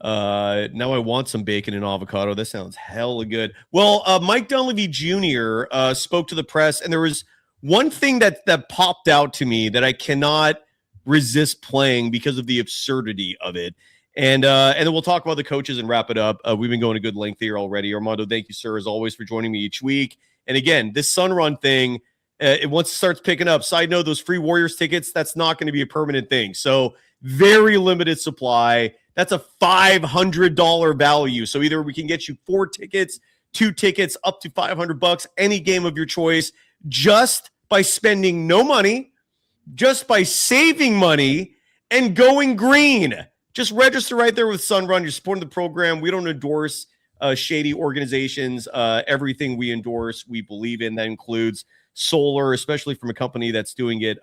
Now I want some bacon and avocado. That sounds hella good. Well, Mike Dunleavy Jr. Spoke to the press, and there was one thing that popped out to me that I cannot resist playing because of the absurdity of it. And then we'll talk about the coaches and wrap it up. We've been going a good length here already. Armando, thank you, sir, as always, for joining me each week. And again, this Sunrun thing, once it starts picking up, side note, those free Warriors tickets, that's not going to be a permanent thing. So very limited supply. That's a $500 value. So either we can get you 4 tickets, 2 tickets, up to $500, any game of your choice, just by spending no money, just by saving money and going green. Just register right there with Sunrun. You're supporting the program. We don't endorse shady organizations. Everything we endorse, we believe in. That includes solar, especially from a company that's doing it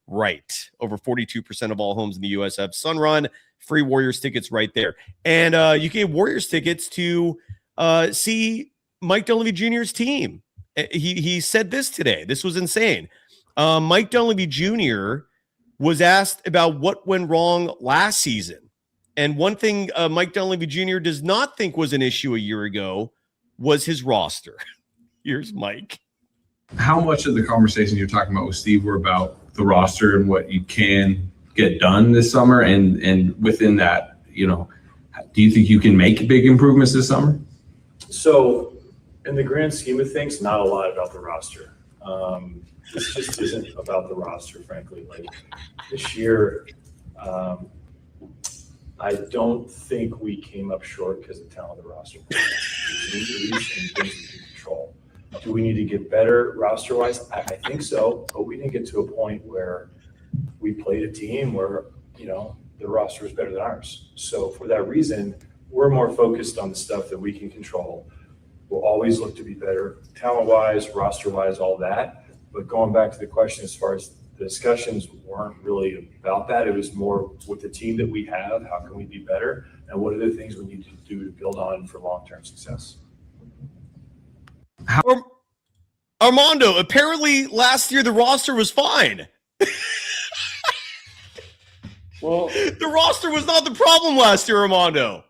right. Over 42% of all homes in the U.S. have Sunrun. Free Warriors tickets right there. And you can get Warriors tickets to see Mike Dunleavy Jr.'s team. He said this today. This was insane. Mike Dunleavy Jr. was asked about what went wrong last season. And one thing Mike Dunleavy Jr. does not think was an issue a year ago was his roster. Here's Mike. How much of the conversation you're talking about with Steve were about the roster and what you can get done this summer? And within that, you know, do you think you can make big improvements this summer? So in the grand scheme of things, not a lot about the roster. This just isn't about the roster, frankly. Like this year, I don't think we came up short because of the talent of the roster. We need to things we can control. Do we need to get better roster-wise? I think so, but we didn't get to a point where we played a team where, you know, the roster was better than ours. So for that reason, we're more focused on the stuff that we can control. We'll always look to be better, talent-wise, roster-wise, all that. But going back to the question, as far as the discussions weren't really about that. It was more with the team that we have, how can we be better? And what are the things we need to do to build on for long-term success? Armando, apparently last year the roster was fine. Well, the roster was not the problem last year, Armando.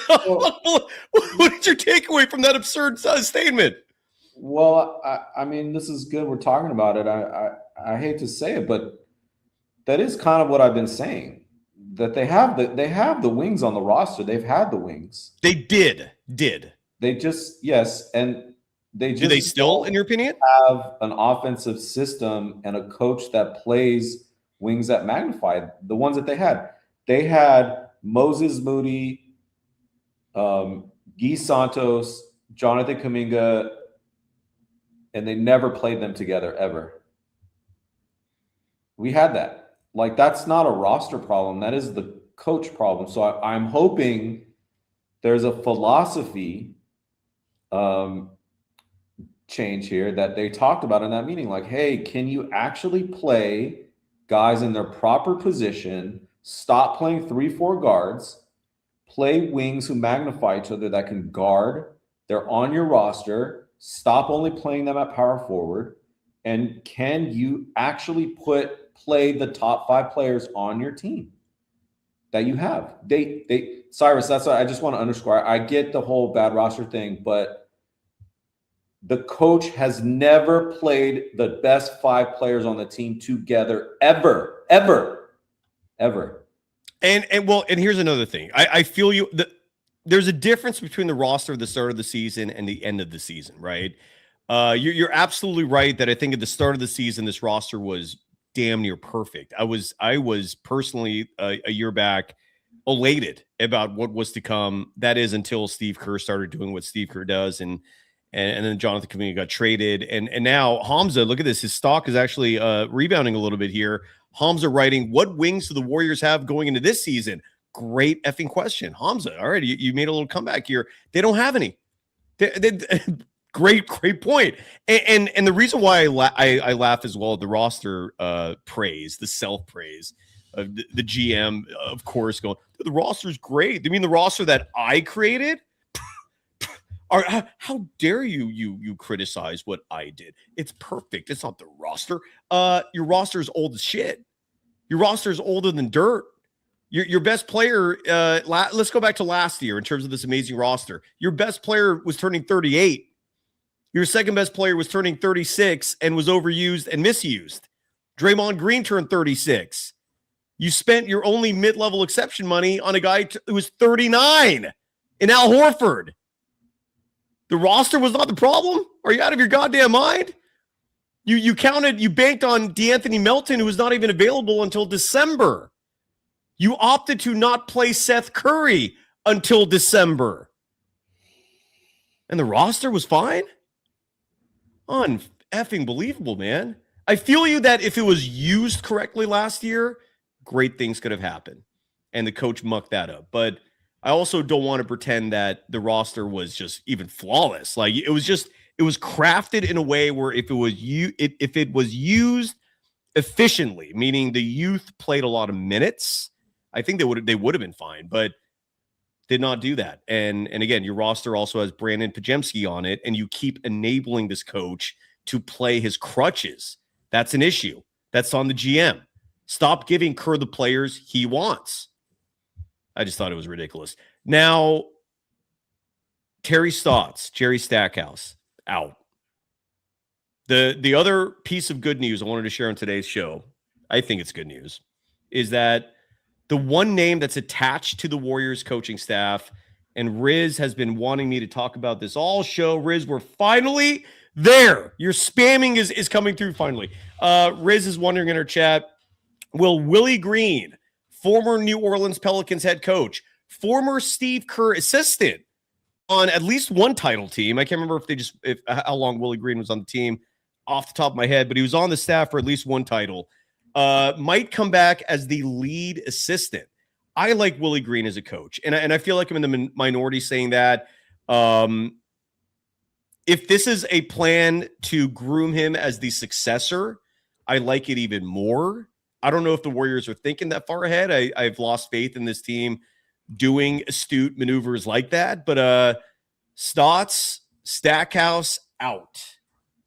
What did your takeaway from that absurd statement? Well, I mean, this is good. We're talking about it. I hate to say it, but that is kind of what I've been saying. That they have the wings on the roster. They've had the wings. They did. They just and they just do they still, in your opinion, have an offensive system and a coach that plays wings that magnify. The ones that they had Moses Moody, Guy Santos, Jonathan Kuminga, and they never played them together ever. We had that. Like, that's not a roster problem. That is the coach problem. So I'm hoping there's a philosophy change here that they talked about in that meeting. Like, hey, can you actually play guys in their proper position, stop playing 3-4 guards, play wings who magnify each other that can guard, they're on your roster, stop only playing them at power forward, and can you actually play the top 5 players on your team that you have? They Cyrus, that's what I just want to underscore. I get the whole bad roster thing, but the coach has never played the best 5 players on the team together ever. And here's another thing. I feel you. There's a difference between the roster at the start of the season and the end of the season, right? You're absolutely right that I think at the start of the season, this roster was damn near perfect. I was personally a year back elated about what was to come. That is until Steve Kerr started doing what Steve Kerr does, and then Jonathan Kuminga got traded, and now Hamza. Look at this; his stock is actually rebounding a little bit here. Hamza writing, "What wings do the Warriors have going into this season?" Great effing question, Hamza. All right, you made a little comeback here. They don't have any. Great point. And the reason why I laugh as well at the roster praise, the self praise of the GM, of course, going, the roster's great. You mean the roster that I created? How dare you criticize what I did? It's perfect. It's not the roster. Your roster is old as shit. Your roster is older than dirt. Your best player, let's go back to last year in terms of this amazing roster. Your best player was turning 38. Your second best player was turning 36 and was overused and misused. Draymond Green turned 36. You spent your only mid-level exception money on a guy who was 39 in Al Horford. The roster was not the problem? Are you out of your goddamn mind? You banked on DeAnthony Melton, who was not even available until December. You opted to not play Seth Curry until December. And the roster was fine? Uneffing believable, man. I feel you that if it was used correctly last year, great things could have happened. And the coach mucked that up. But I also don't want to pretend that the roster was just even flawless. Like it was crafted in a way where if it was used efficiently, meaning the youth played a lot of minutes, I think they would have been fine, but did not do that. And again, your roster also has Brandon Pajemski on it, and you keep enabling this coach to play his crutches. That's an issue. That's on the GM. Stop giving Kerr the players he wants. I just thought it was ridiculous. Now, Terry Stotts, Jerry Stackhouse, out. The other piece of good news I wanted to share on today's show, I think it's good news, is that the one name that's attached to the Warriors coaching staff, and Riz has been wanting me to talk about this all show. Riz, we're finally there. Your spamming is coming through finally. Riz is wondering in our chat, will Willie Green, former New Orleans Pelicans head coach, former Steve Kerr assistant on at least one title team. I can't remember how long Willie Green was on the team off the top of my head, but he was on the staff for at least one title. Might come back as the lead assistant. I like Willie Green as a coach, and I feel like I'm in the minority saying that. If this is a plan to groom him as the successor, I like it even more. I don't know if the Warriors are thinking that far ahead. I've lost faith in this team doing astute maneuvers like that. But Stotts, Stackhouse out.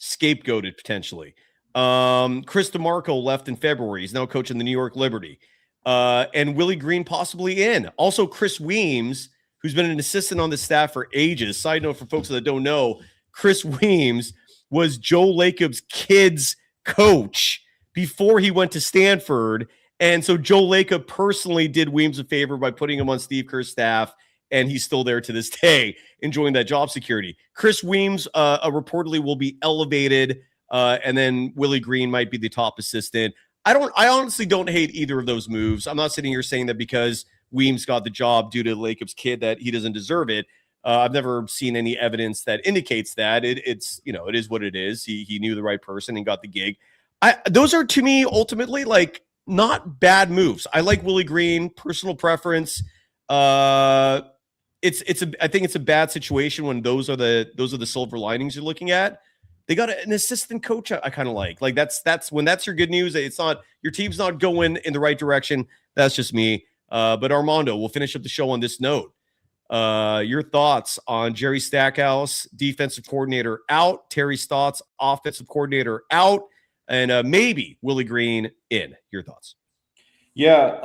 Scapegoated potentially. Chris DeMarco left in February. He's now coaching the New York Liberty. And Willie Green possibly in. Also, Chris Weems, who's been an assistant on the staff for ages. Side note for folks that don't know, Chris Weems was Joe Lacob's kid's coach before he went to Stanford. And so Joe Lacob personally did Weems a favor by putting him on Steve Kerr's staff, and he's still there to this day, enjoying that job security. Chris Weems reportedly will be elevated, and then Willie Green might be the top assistant. I honestly don't hate either of those moves. I'm not sitting here saying that because Weems got the job due to Lacob's kid that he doesn't deserve it. I've never seen any evidence that indicates that. It is what it is. He knew the right person and got the gig. Those are, to me, ultimately, like, not bad moves. I like Willie Green, personal preference. I think it's a bad situation when those are the silver linings you're looking at. They got an assistant coach I kind of like. Like that's when that's your good news. It's not your team's not going in the right direction. That's just me. But Armando, we'll finish up the show on this note. Your thoughts on Jerry Stackhouse, defensive coordinator out, Terry Stotts, offensive coordinator out, and maybe Willie Green in. Your thoughts? Yeah,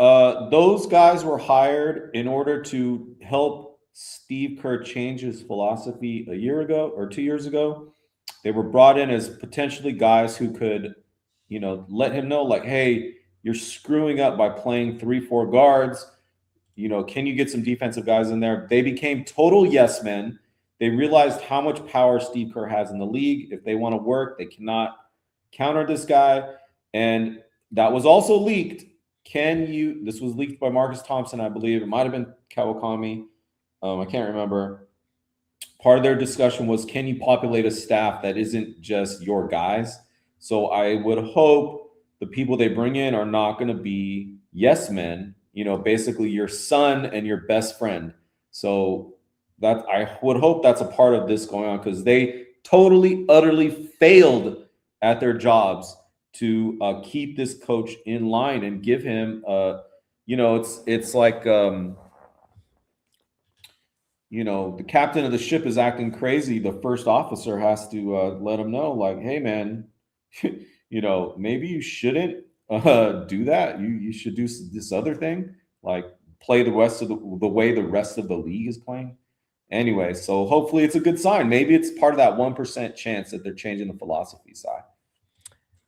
those guys were hired in order to help Steve Kerr change his philosophy a year ago or 2 years ago. They were brought in as potentially guys who could, let him know, like, hey, you're screwing up by playing 3-4 guards. Can you get some defensive guys in there? They became total yes men. They realized how much power Steve Kerr has in the league. If they want to work, they cannot counter this guy. And that was also leaked. This was leaked by Marcus Thompson, I believe. It might have been Kawakami. I can't remember. Part of their discussion was, can you populate a staff that isn't just your guys? So I would hope the people they bring in are not going to be yes men, basically your son and your best friend. So that I would hope that's a part of this going on, because they totally, utterly failed at their jobs to keep this coach in line and give him, it's like, the captain of the ship is acting crazy. The first officer has to let him know, like, hey, man, maybe you shouldn't do that. You should do this other thing, like play the rest of the way the rest of the league is playing. Anyway, so hopefully it's a good sign. Maybe it's part of that 1% chance that they're changing the philosophy side.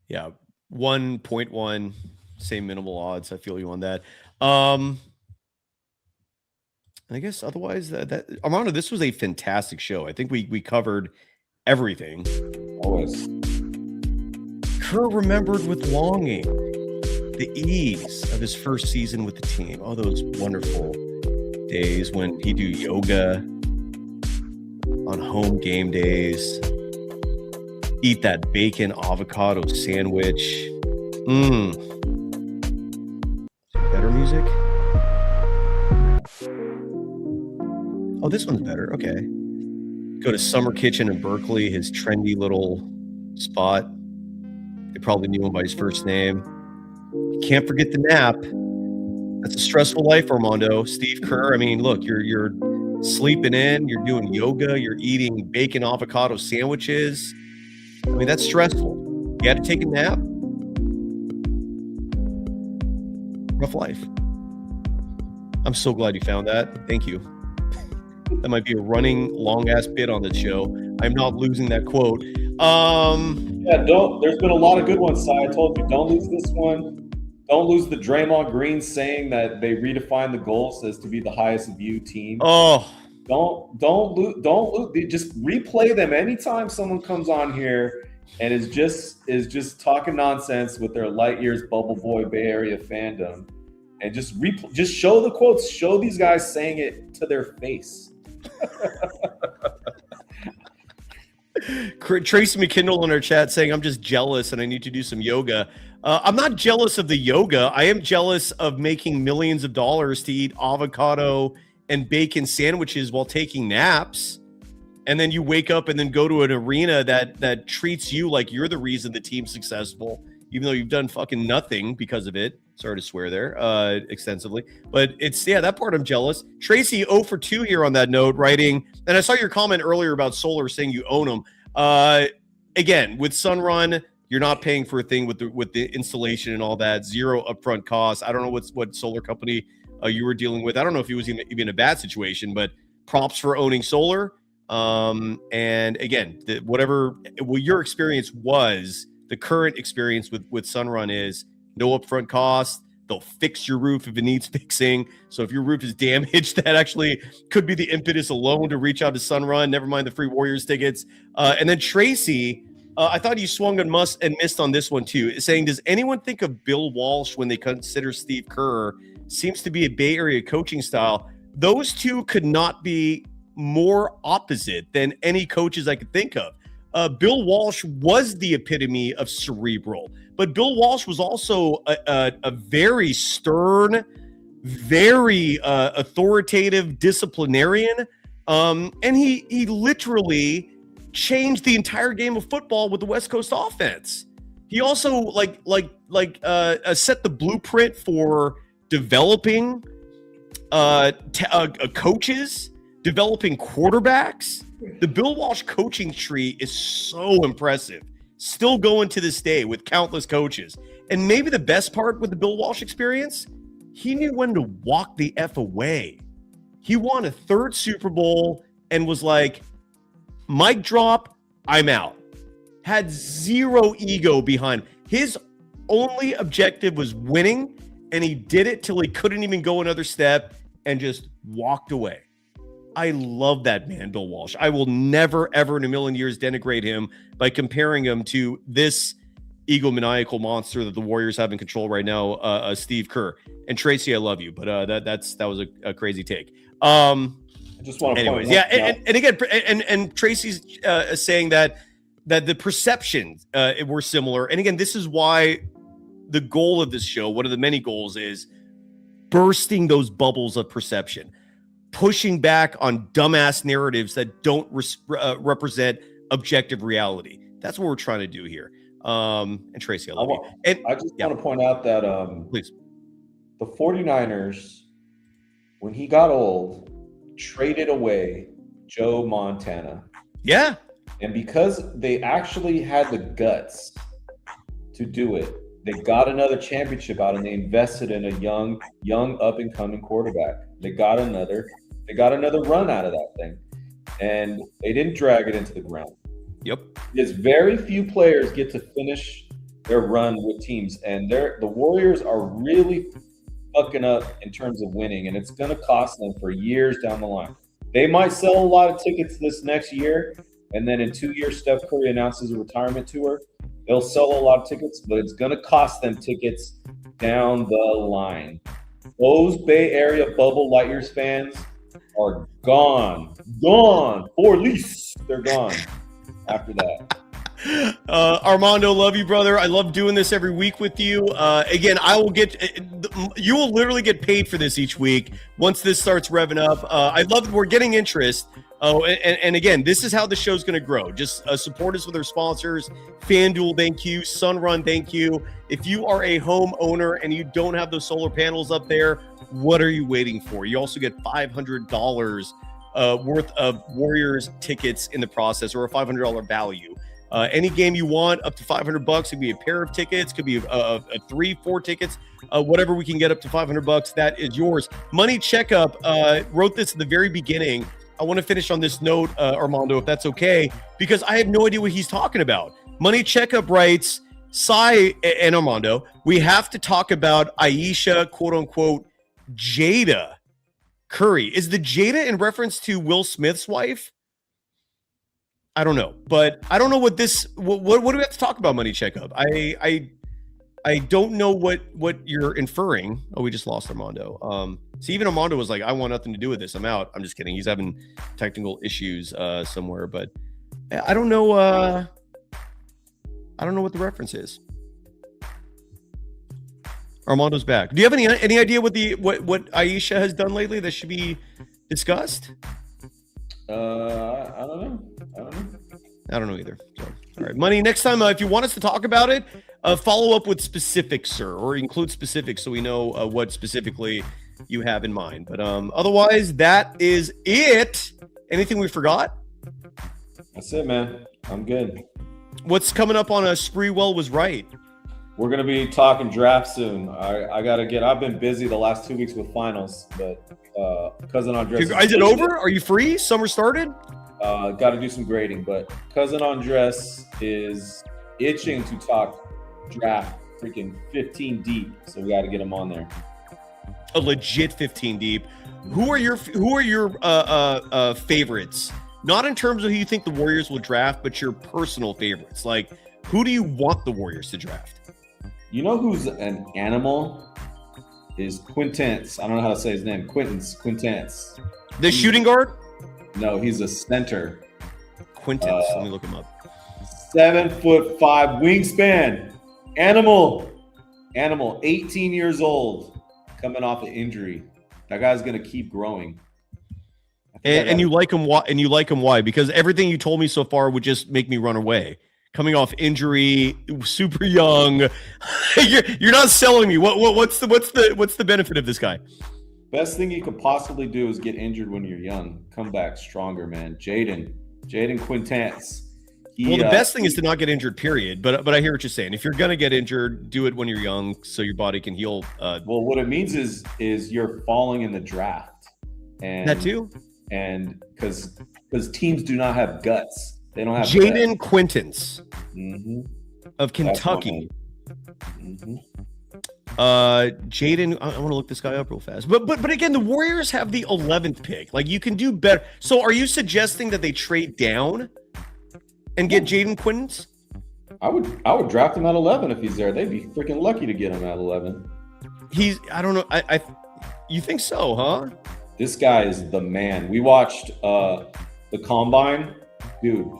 Yeah. 1.1, same minimal odds. I feel you on that. I guess otherwise that Armando, this was a fantastic show. I think we covered everything. Always. Kerr remembered with longing the ease of his first season with the team. All those wonderful days when he'd do yoga on home game days, eat that bacon avocado sandwich. Better music? Oh, this one's better. Okay. Go to Summer Kitchen in Berkeley, his trendy little spot. They probably knew him by his first name. You can't forget the nap. That's a stressful life, Armando. Steve Kerr. I mean, look, you're sleeping in, you're doing yoga, you're eating bacon avocado sandwiches. I mean, that's stressful. You had to take a nap. Rough life. I'm so glad you found that. Thank you. That might be a running long-ass bit on the show. I'm not losing that quote. There's been a lot of good ones, Si. I told you, don't lose this one. Don't lose the Draymond Green saying that they redefine the goals as to be the highest view team. Oh. Don't lose. Just replay them anytime someone comes on here and is just talking nonsense with their light years Bubble Boy Bay Area fandom. And just show the quotes. Show these guys saying it to their face. Tracy McKindle in our chat saying, I'm just jealous and I need to do some yoga. I'm not jealous of the yoga. I am jealous of making millions of dollars to eat avocado and bacon sandwiches while taking naps. And then you wake up and then go to an arena that treats you like you're the reason the team's successful, even though you've done fucking nothing because of it. Sorry to swear there extensively. But that part I'm jealous. Tracy 0 for 2 here on that note, writing, and I saw your comment earlier about solar saying you own them. Again, with Sunrun, you're not paying for a thing with the installation and all that. Zero upfront costs. I don't know what solar company you were dealing with. I don't know if it was even a bad situation, but props for owning solar. And again, whatever your experience was, the current experience with Sunrun is no upfront cost. They'll fix your roof if it needs fixing. So if your roof is damaged, that actually could be the impetus alone to reach out to Sunrun. Never mind the free Warriors tickets. And then Tracy, I thought you swung and missed on this one too, saying, does anyone think of Bill Walsh when they consider Steve Kerr? Seems to be a Bay Area coaching style. Those two could not be more opposite than any coaches I could think of. Bill Walsh was the epitome of cerebral, but Bill Walsh was also a very stern, very authoritative disciplinarian, and he literally changed the entire game of football with the West Coast offense. He also set the blueprint for developing coaches, developing quarterbacks. The Bill Walsh coaching tree is so impressive. Still going to this day with countless coaches. And maybe the best part with the Bill Walsh experience, he knew when to walk the F away. He won a third Super Bowl and was like, mic drop, I'm out. Had zero ego behind him. His only objective was winning, and he did it till he couldn't even go another step and just walked away. I love that man, Bill Walsh. I will never, ever in a million years denigrate him by comparing him to this egomaniacal monster that the Warriors have in control right now, Steve Kerr. And Tracy, I love you, but that was a crazy take. I just want to point out. And again, and Tracy's saying that the perceptions were similar. And again, this is why the goal of this show, one of the many goals, is bursting those bubbles of perception. Pushing back on dumbass narratives that don't represent objective reality. That's what we're trying to do here. And Tracy, I love you. And I just want to point out that please, the 49ers, when he got old, traded away Joe Montana. Yeah. And because they actually had the guts to do it, they got another championship out and they invested in a young up-and-coming quarterback. They got another run out of that thing. And they didn't drag it into the ground. Yep. Because very few players get to finish their run with teams, and the Warriors are really fucking up in terms of winning, and it's going to cost them for years down the line. They might sell a lot of tickets this next year, and then in 2 years, Steph Curry announces a retirement tour. They'll sell a lot of tickets, but it's going to cost them tickets down the line. Those Bay Area bubble light years fans are gone for lease. They're gone after that. Armando, love you, brother. I love doing this every week with you. Again, you will literally get paid for this each week once this starts revving up. I love that we're getting interest. And again, this is how the show's going to grow. Just support us with our sponsors. FanDuel, thank you. Sunrun, thank you. If you are a homeowner and you don't have those solar panels up there, what are you waiting for? You also get $500 worth of Warriors tickets in the process, or a $500 value. Any game you want, up to $500. It could be a pair of tickets, could be a 3-4 tickets, whatever we can get up to $500. That is yours. Money Checkup wrote this at the very beginning. I want to finish on this note, Armando, if that's okay, because I have no idea what he's talking about. Money Checkup writes, Cy and Armando, we have to talk about Ayesha, quote unquote, Jada Curry. Is the Jada in reference to Will Smith's wife? I don't know, but I don't know what do we have to talk about, Money Checkup? I don't know what you're inferring. Oh, we just lost Armando. See, even Armando was like, I want nothing to do with this. I'm out. I'm just kidding. He's having technical issues somewhere, but I don't know. I don't know what the reference is. Armando's back. Do you have any idea what Ayesha has done lately that should be discussed? I don't know. I don't know either. So, all right, Money. Next time, if you want us to talk about it, follow up with specifics, sir, or include specifics so we know what specifically you have in mind. But otherwise, that is it. Anything we forgot? That's it, man. I'm good. What's coming up on Spreewell was right. We're gonna be talking draft soon. I've been busy the last 2 weeks with finals, but Cousin Andres. Is it over? Are you free? Summer started? Got to do some grading, but Cousin Andres is itching to talk draft, freaking 15 deep. So we got to get him on there. A legit 15 deep. Who are your favorites? Not in terms of who you think the Warriors will draft, but your personal favorites. Like, who do you want the Warriors to draft? You know who's an animal? Is Quintance. I don't know how to say his name. Quintance. The shooting guard? No, he's a center. Quintance. Let me look him up. 7'5" wingspan. Animal. 18 years old. Coming off an injury. That guy's gonna keep growing. And you like him? Why? And you like him? Why? Because everything you told me so far would just make me run away. Coming off injury, super young. You're not selling me. What's the benefit of this guy? Best thing you could possibly do is get injured when you're young. Come back stronger, man. Jaden Quintance. Well, the best thing is to not get injured, period. But I hear what you're saying. If you're gonna get injured, do it when you're young, so your body can heal. Well, what it means is you're falling in the draft, and that too. And because teams do not have guts, they don't have Jaden Quintance of Kentucky. Jaden, I want to look this guy up real fast. But again, the Warriors have the 11th pick. Like, you can do better. So are you suggesting that they trade down and get Jaden Quintance? I would draft him at 11 if he's there. They'd be freaking lucky to get him at 11. I don't know. You think so, huh? This guy is the man. We watched the Combine. Dude,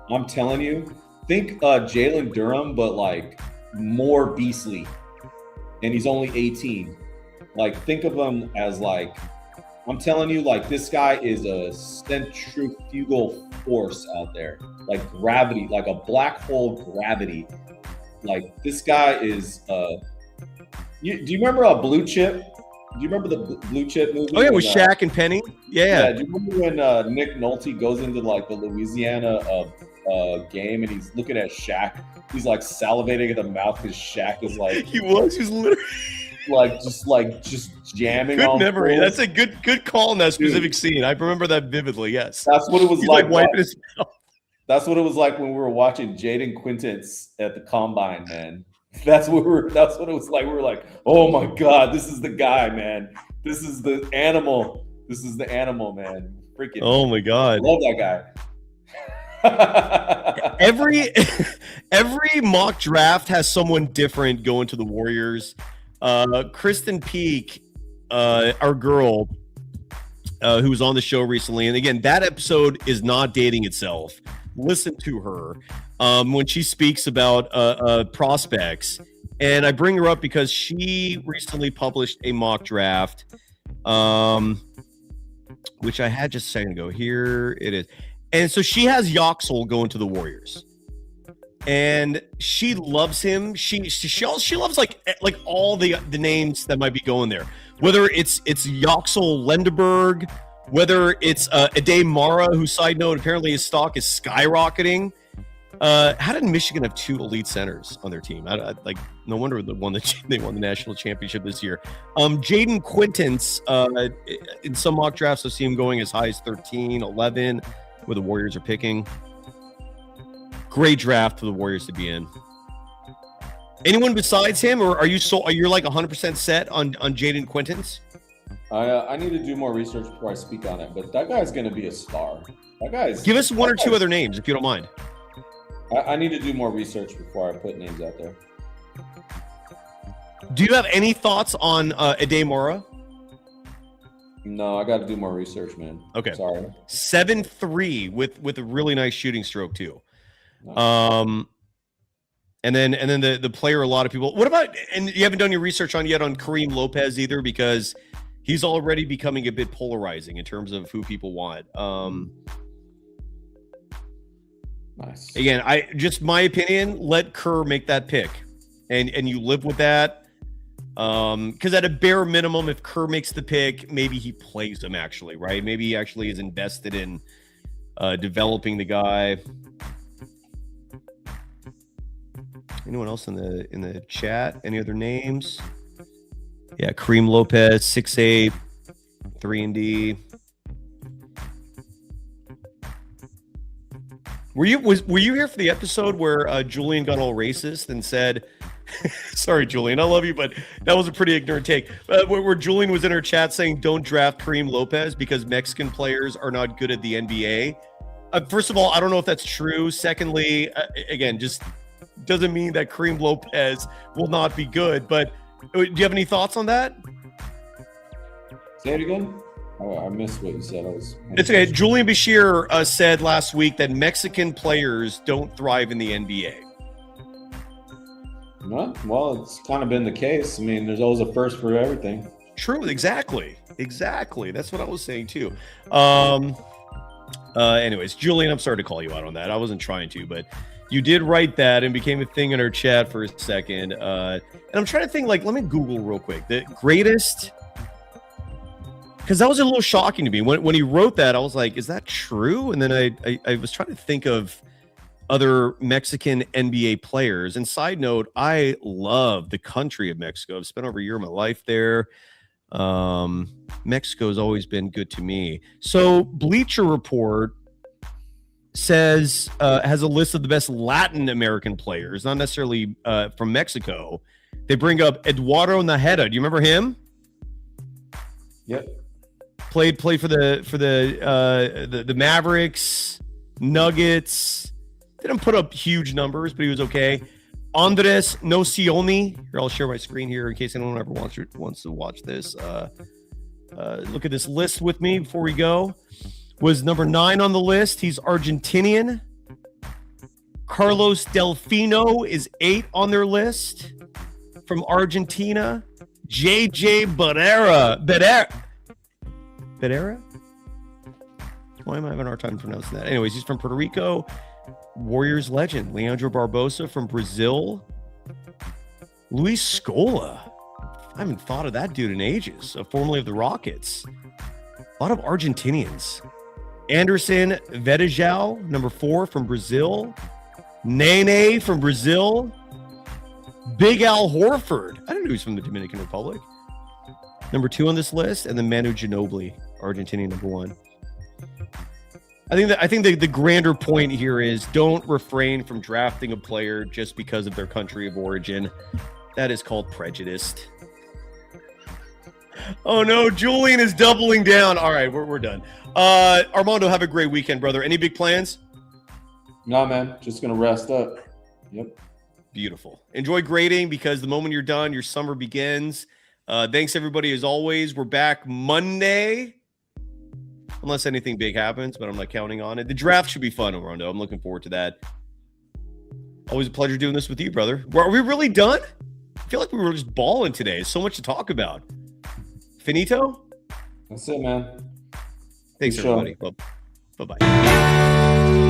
I'm telling you, think Jalen Durham, but like more beastly. And he's only 18. Like, think of him as like, I'm telling you, like, this guy is a centrifugal force out there. Like gravity, like a black hole gravity. Like, this guy is do you remember Blue Chip? Do you remember the Blue Chip movie? Oh yeah, with Shaq and Penny. Yeah. Do you remember when Nick Nolte goes into like the Louisiana game and he's looking at Shaq? He's like salivating at the mouth because Shaq is like he was literally just jamming. Good on memory. pulls. That's a good call in that specific scene. I remember that vividly. Yes. That's what it was he's like wiping his mouth. That's what it was like when we were watching Jaden Quintance at the Combine, man. That's what it was like. We were like, oh my God, this is the guy, man. This is the animal. This is the animal, man. Freaking. Oh my God. Love that guy. every mock draft has someone different going to the Warriors. Kristen Peak, our girl, who was on the show recently, and again, that episode is not dating itself. Listen to her when she speaks about prospects, and I bring her up because she recently published a mock draft, which I had just a second ago. Here it is. And so she has Yoxel going to the Warriors, and she loves him. She loves like all the names that might be going there. Whether it's Yoxel Lendeberg, whether it's Ade Mara, who, side note, apparently his stock is skyrocketing. How did Michigan have 2 elite centers on their team? No wonder they won the national championship this year. Jaden Quintance, in some mock drafts, I've seen him going as high as 13, 11. Where the Warriors are picking. Great draft for the Warriors to be in. Anyone besides him, or are you like 100% set on Jaden Quintance? I need to do more research before I speak on it, but that guy's going to be a star. Give us one or two other names if you don't mind. I need to do more research before I put names out there. Do you have any thoughts on Ade Mara? No, I got to do more research, man. Okay. Sorry. 7'3" with a really nice shooting stroke too. Nice. And then the player, a lot of people. What about, and you haven't done your research on Kareem Lopez either, because he's already becoming a bit polarizing in terms of who people want. Nice. Again, just my opinion, let Kerr make that pick, and you live with that. Because at a bare minimum, if Kerr makes the pick, maybe he plays him actually, right? Maybe he actually is invested in developing the guy. Anyone else in the chat? Any other names? Yeah, Kareem Lopez, 6'8", 3-and-D. Were you here for the episode where Julian got all racist and said, sorry, Julian, I love you, but that was a pretty ignorant take. Where Julian was in her chat saying, don't draft Kareem Lopez because Mexican players are not good at the NBA. First of all, I don't know if that's true. Secondly, again, just doesn't mean that Kareem Lopez will not be good. But do you have any thoughts on that? Say it again. Oh, I missed what you said. It's okay. Julian Bashir said last week that Mexican players don't thrive in the NBA. No, well, it's kind of been the case. I mean, there's always a first for everything. True, exactly. That's what I was saying too. Anyways, Julian, I'm sorry to call you out on that. I wasn't trying to, but you did write that and became a thing in our chat for a second. And I'm trying to think, let me Google real quick. The greatest, because that was a little shocking to me. When he wrote that, I was like, is that true? And then I was trying to think of other Mexican NBA players. And side note, I love the country of Mexico. I've spent over a year of my life there. Mexico's always been good to me. So Bleacher Report says, has a list of the best Latin American players, not necessarily from Mexico. They bring up Eduardo Najera. Do you remember him? Yep. Played for the Mavericks, Nuggets. Didn't put up huge numbers, but he was okay. Andres Nocioni. Here, I'll share my screen here in case anyone ever wants to watch this. Look at this list with me before we go. Was number 9 on the list. He's Argentinian. Carlos Delfino is 8 on their list from Argentina. JJ Barrera? Why am I having a hard time pronouncing that? Anyways, he's from Puerto Rico. Warriors legend Leandro Barbosa from Brazil. Luis Scola. I haven't thought of that dude in ages. Formerly of the Rockets. A lot of Argentinians. Anderson Vedejao, number 4 from Brazil. Nene from Brazil. Big Al Horford. I didn't know he was from the Dominican Republic. Number 2 on this list. And then Manu Ginobili, Argentinian, number 1. I think the grander point here is don't refrain from drafting a player just because of their country of origin. That is called prejudice. Oh no, Julian is doubling down. All right, we're done. Armando, have a great weekend, brother. Any big plans? No, man. Just gonna rest up. Yep. Beautiful. Enjoy grading because the moment you're done, your summer begins. Thanks everybody as always. We're back Monday. Unless anything big happens, but I'm not counting on it. The draft should be fun, Armando. I'm looking forward to that. Always a pleasure doing this with you, brother. Are we really done? I feel like we were just balling today. There's so much to talk about. Finito? That's it, man. Thanks, Good show. everybody. Bye-bye.